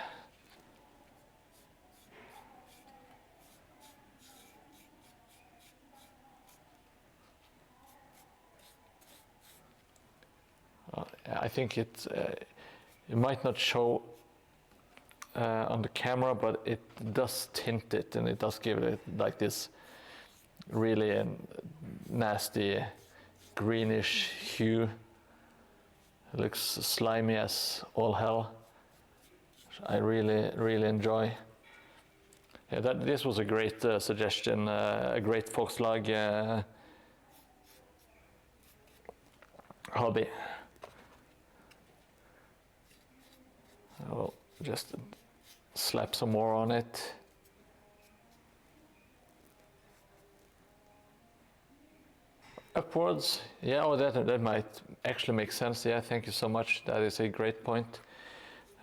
I think it might not show on the camera, but it does tint it, and it does give it like this really nasty greenish hue. It looks slimy as all hell. I really enjoy. Yeah, this was a great suggestion, a great Volkslag hobby. I'll just slap some more on it. Upwards, yeah, oh, that might actually make sense. Yeah, thank you so much. That is a great point.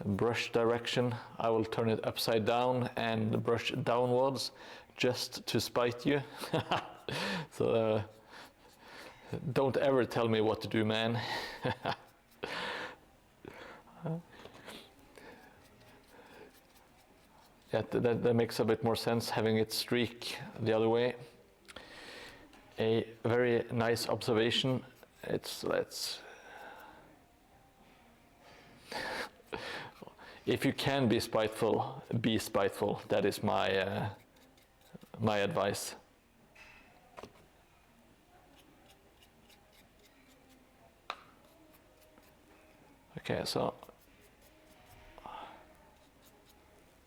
Brush direction, I will turn it upside down and brush downwards just to spite you. So don't ever tell me what to do, man. Yeah, that makes a bit more sense, having it streak the other way. A very nice observation. If you can be spiteful, be spiteful. That is my advice. Okay, so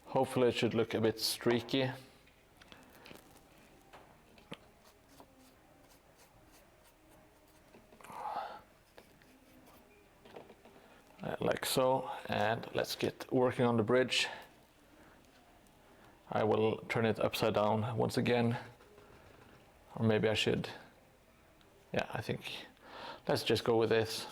hopefully it should look a bit streaky. like so, and let's get working on the bridge. I will turn it upside down once again, or maybe I should, yeah, I think, let's just go with this.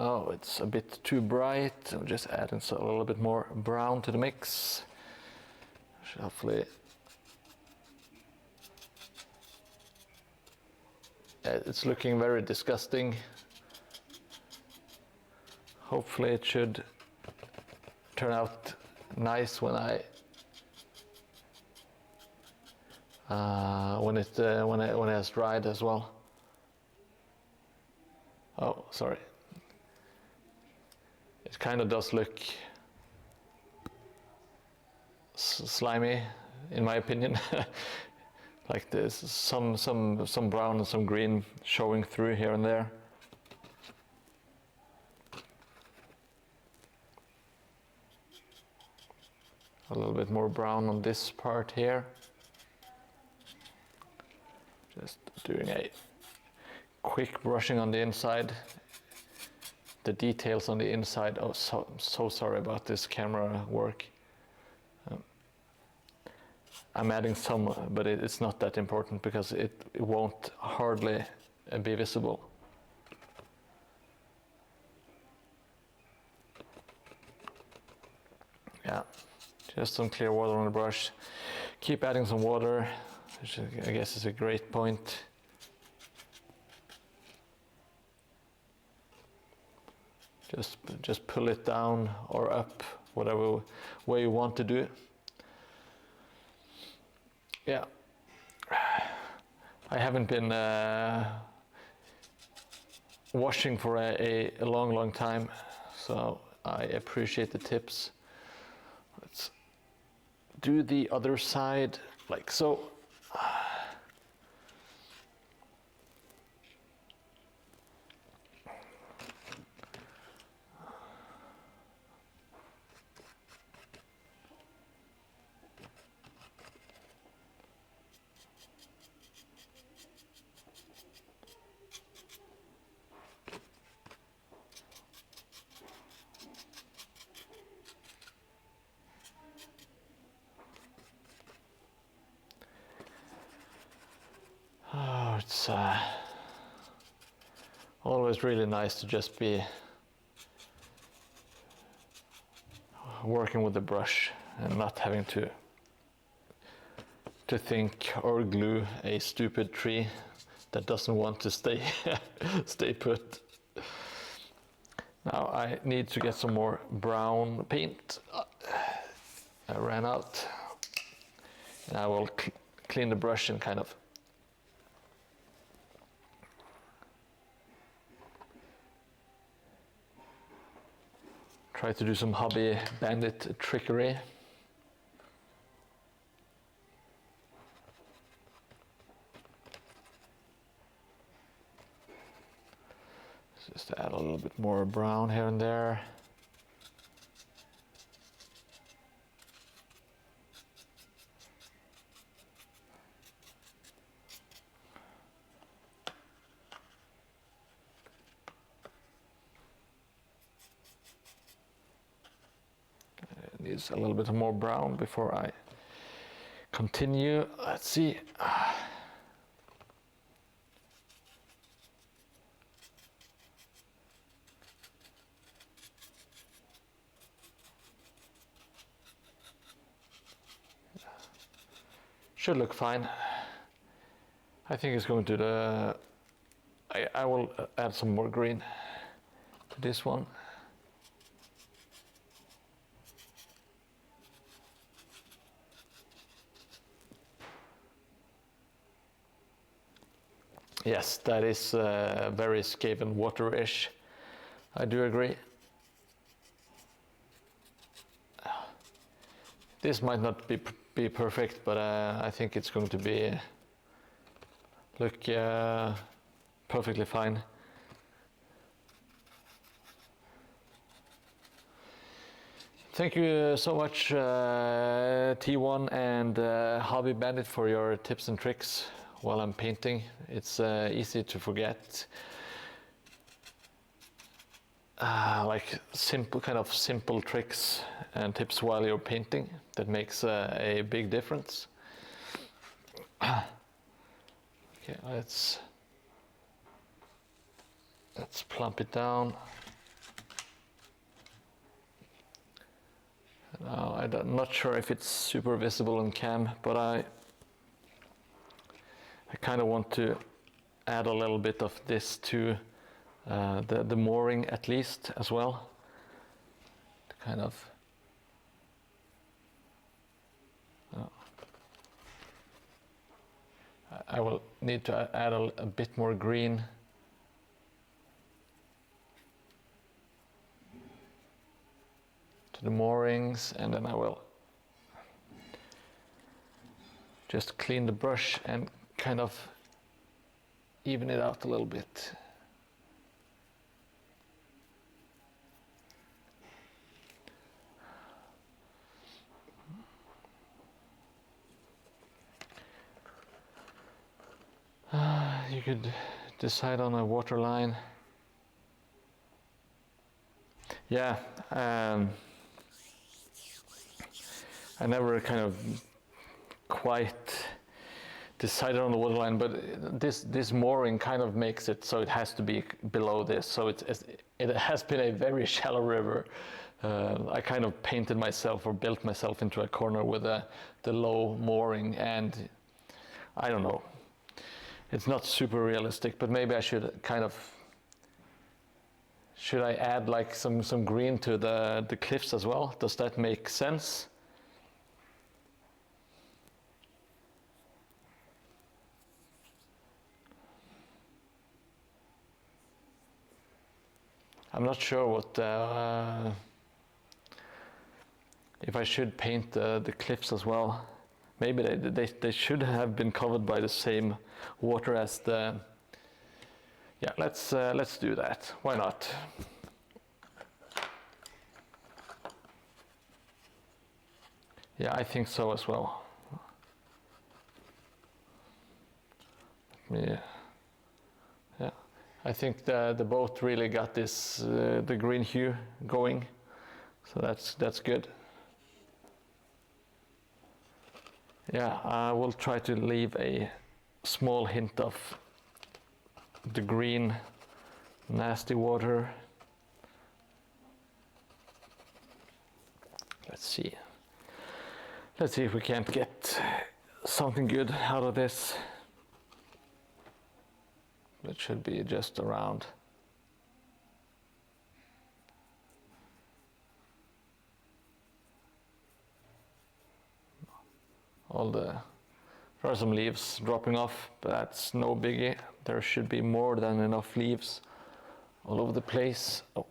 Oh, it's a bit too bright. I'm just adding a little bit more brown to the mix. Should hopefully, it's looking very disgusting. Hopefully it should turn out nice when when it has dried as well. Oh, sorry. It kind of does look slimy, in my opinion. Like there's some brown and some green showing through here and there. A little bit more brown on this part here. Just doing a quick brushing on the inside. The details on the inside, oh, so sorry about this camera work. I'm adding some, but it's not that important because it won't hardly be visible. Yeah, just some clear water on the brush. Keep adding some water, which I guess is a great point. Just pull it down or up, whatever way you want to do it. Yeah, I haven't been washing for a long time, so I appreciate the tips. Let's do the other side like so. Oh, it's always really nice to just be working with the brush and not having to think or glue a stupid tree that doesn't want to stay stay put. Now I need to get some more brown paint. I ran out, and I will clean the brush and kind of try to do some hobby bandit trickery. Just add a little bit more brown here and there. It needs a little bit more brown before I continue. Let's see. Should look fine. I think it's going to the... I will add some more green to this one. Yes, that is very Skaven water-ish. I do agree. This might not be perfect, but I think it's going to be look perfectly fine. Thank you so much, T1 and Hobby Bandit, for your tips and tricks while I'm painting. It's easy to forget. Like simple tricks and tips while you're painting that makes a big difference. Okay, let's plump it down. Now I'm not sure if it's super visible on cam, but I kind of want to add a little bit of this to the mooring at least as well. To kind of I will need to add a bit more green. To the moorings, and then I will just clean the brush and kind of even it out a little bit. You could decide on a water line. Yeah, I never kind of quite decided on the water line, but this mooring kind of makes it so it has to be below this. So it has been a very shallow river. I kind of painted myself or built myself into a corner with the low mooring, and I don't know. It's not super realistic, but maybe I should kind of. Should I add like some green to the cliffs as well? Does that make sense? I'm not sure what if I should paint the cliffs as well. Maybe they should have been covered by the same water as the. Yeah, let's do that. Why not? Yeah, I think so as well. Yeah, I think the boat really got this the green hue going, so that's good. Yeah, I will try to leave a small hint of the green nasty water. Let's see if we can't get something good out of this. It should be just around. There are some leaves dropping off, but that's no biggie. There should be more than enough leaves all over the place. Oh.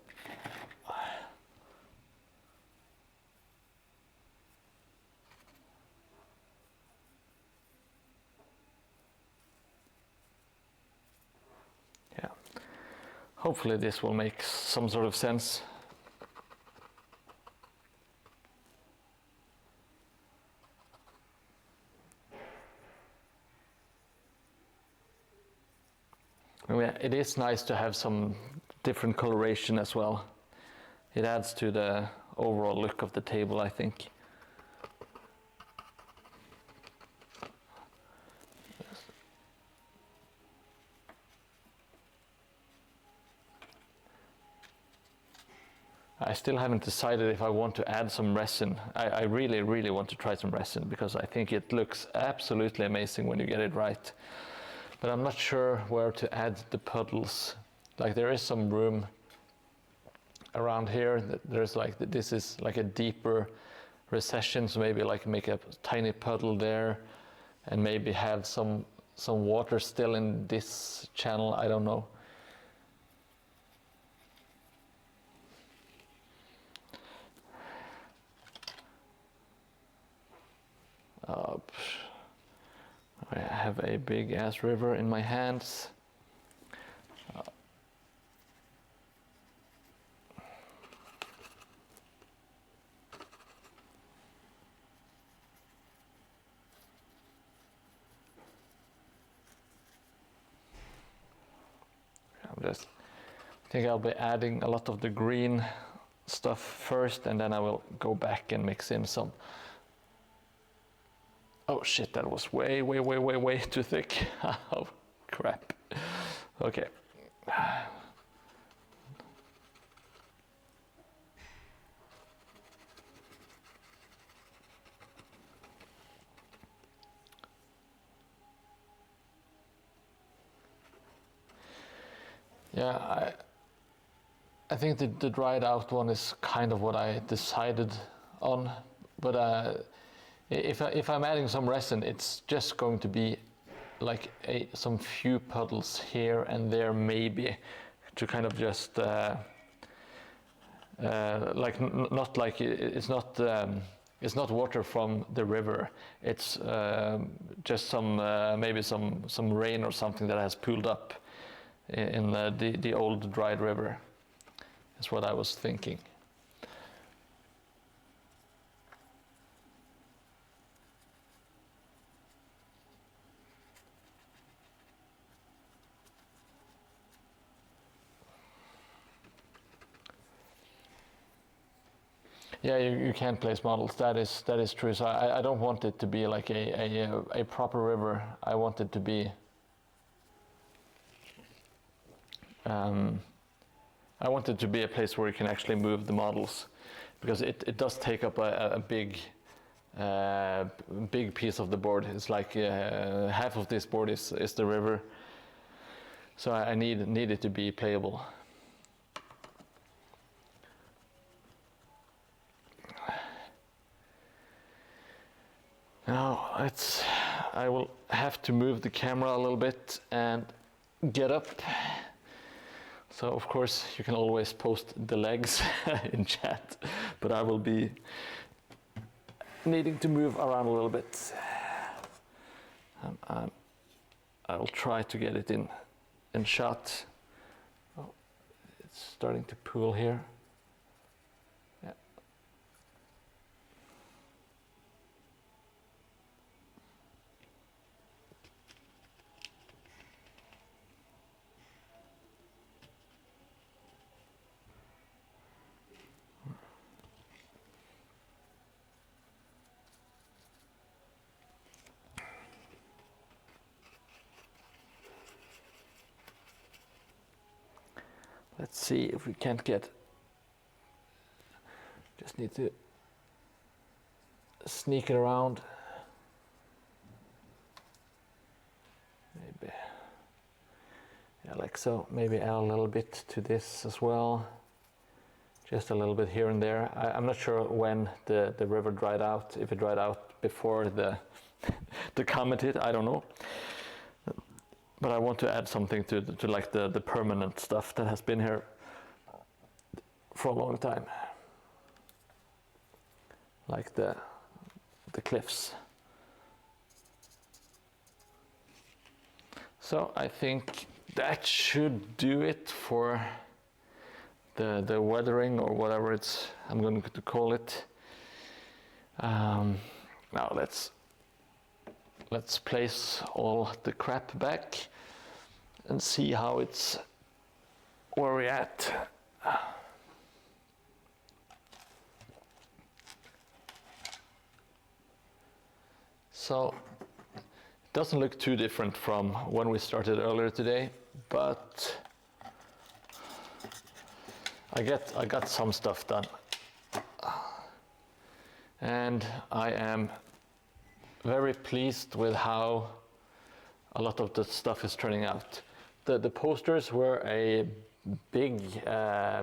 Yeah. Hopefully this will make some sort of sense. Yeah, it is nice to have some different coloration as well. It adds to the overall look of the table, I think. I still haven't decided if I want to add some resin. I really, really want to try some resin because I think it looks absolutely amazing when you get it right. But I'm not sure where to add the puddles. Like there is some room around here. There's like, this is like a deeper recession, so maybe like make a tiny puddle there and maybe have some some water still in this channel, I don't know. I have a big ass river in my hands. I think I'll be adding a lot of the green stuff first, and then I will go back and mix in some. Oh shit, that was way too thick. Oh crap. Okay. Yeah, I think the dried out one is kind of what I decided on, but if I'm adding some resin, it's just going to be like some few puddles here and there, maybe, to kind of just like not like it's not water from the river. It's just some maybe some rain or something that has pooled up in the old dried river. That's what I was thinking. Yeah, you can't place models. That is true. So I don't want it to be like a proper river. I want it to be. I want it to be a place where you can actually move the models, because it does take up a big piece of the board. It's like half of this board is the river. So I need it to be playable. Now I will have to move the camera a little bit and get up. So of course you can always post the legs in chat, but I will be needing to move around a little bit. I will try to get it in shot. Oh, it's starting to pool here. Yeah. Let's see if we can't get, just need to sneak it around. Maybe, yeah, like so. Maybe add a little bit to this as well. Just a little bit here and there. I'm not sure when the river dried out, if it dried out before the comet hit, I don't know. But I want to add something to like the permanent stuff that has been here for a long time, like the cliffs. So I think that should do it for the weathering, or whatever I'm going to call it. Now let's place all the crap back and see how it's, where we're at. So it doesn't look too different from when we started earlier today, but I got some stuff done, and I am very pleased with how a lot of the stuff is turning out. The posters were a big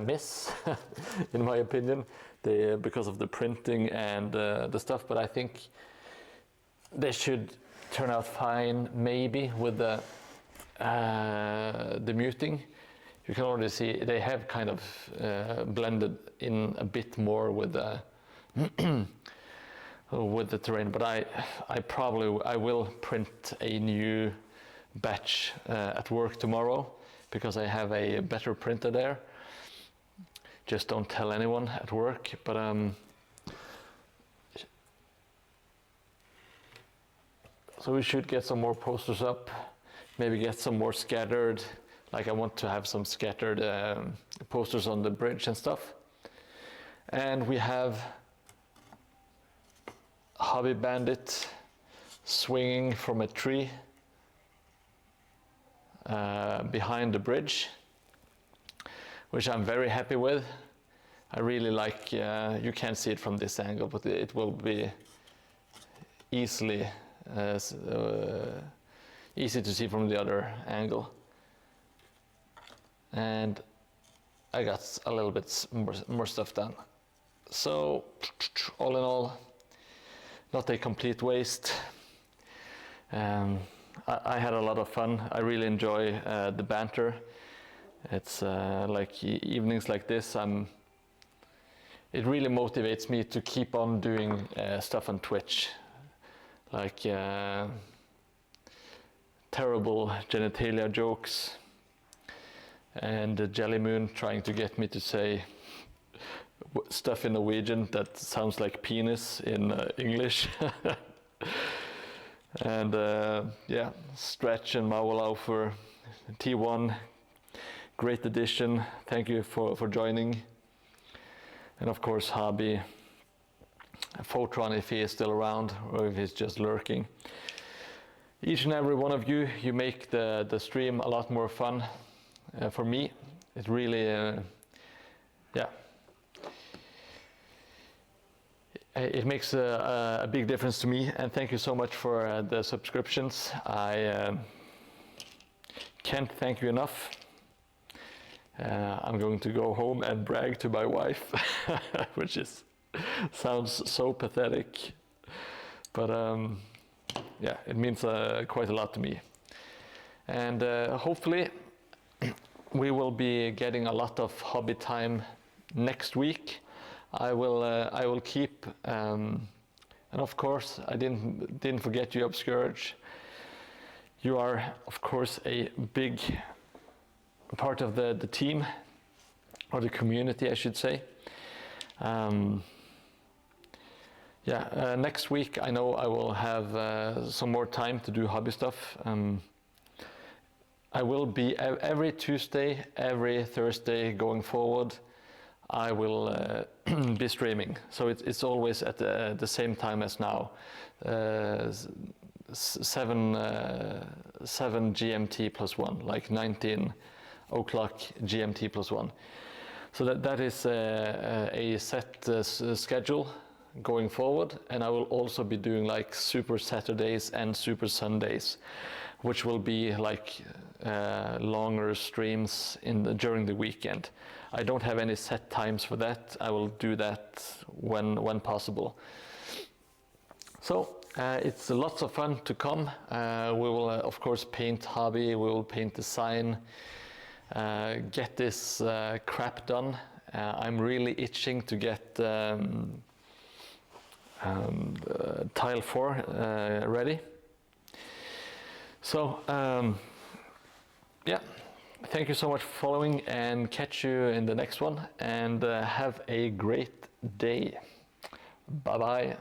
miss, in my opinion, because of the printing and the stuff, but I think they should turn out fine, maybe with the muting. You can already see they have kind of blended in a bit more with the with the terrain. But I will print a new batch at work tomorrow because I have a better printer there. Just don't tell anyone at work. But so we should get some more posters up, maybe get some more scattered, like I want to have some scattered posters on the bridge and stuff. And we have Hobby Bandit swinging from a tree behind the bridge, which I'm very happy with. I really like, you can't see it from this angle, but it will be easy to see from the other angle. And I got a little bit more stuff done. So all in all, not a complete waste. I had a lot of fun. I really enjoy the banter. It's like evenings like this, it really motivates me to keep on doing stuff on Twitch. Like terrible genitalia jokes, and Jelly Moon trying to get me to say stuff in Norwegian that sounds like penis in English. And yeah, Stretch and Mauerlaufer, T1, great addition. Thank you for joining. And of course, Hobby, Photron if he is still around or if he's just lurking. Each and every one of you, you make the stream a lot more fun. For me, it really, yeah. It makes a big difference to me, and thank you so much for the subscriptions. I can't thank you enough. I'm going to go home and brag to my wife, which sounds so pathetic, but yeah, it means quite a lot to me. And hopefully we will be getting a lot of hobby time next week. I will keep, and of course I didn't forget you, Obscourge. You are of course a big part of the team, or the community I should say. Yeah, next week I know I will have some more time to do hobby stuff. I will be every Tuesday, every Thursday going forward. I will be streaming, so it's always at the same time as now, 7 GMT plus 1, like 19 o'clock GMT plus 1. So that is a set schedule going forward, and I will also be doing like Super Saturdays and Super Sundays, which will be like longer streams during the weekend. I don't have any set times for that. I will do that when possible. So it's lots of fun to come. We will of course paint Hobby. We will paint the sign. Get this crap done. I'm really itching to get tile 4 ready. So yeah, thank you so much for following, and catch you in the next one, and have a great day. Bye bye.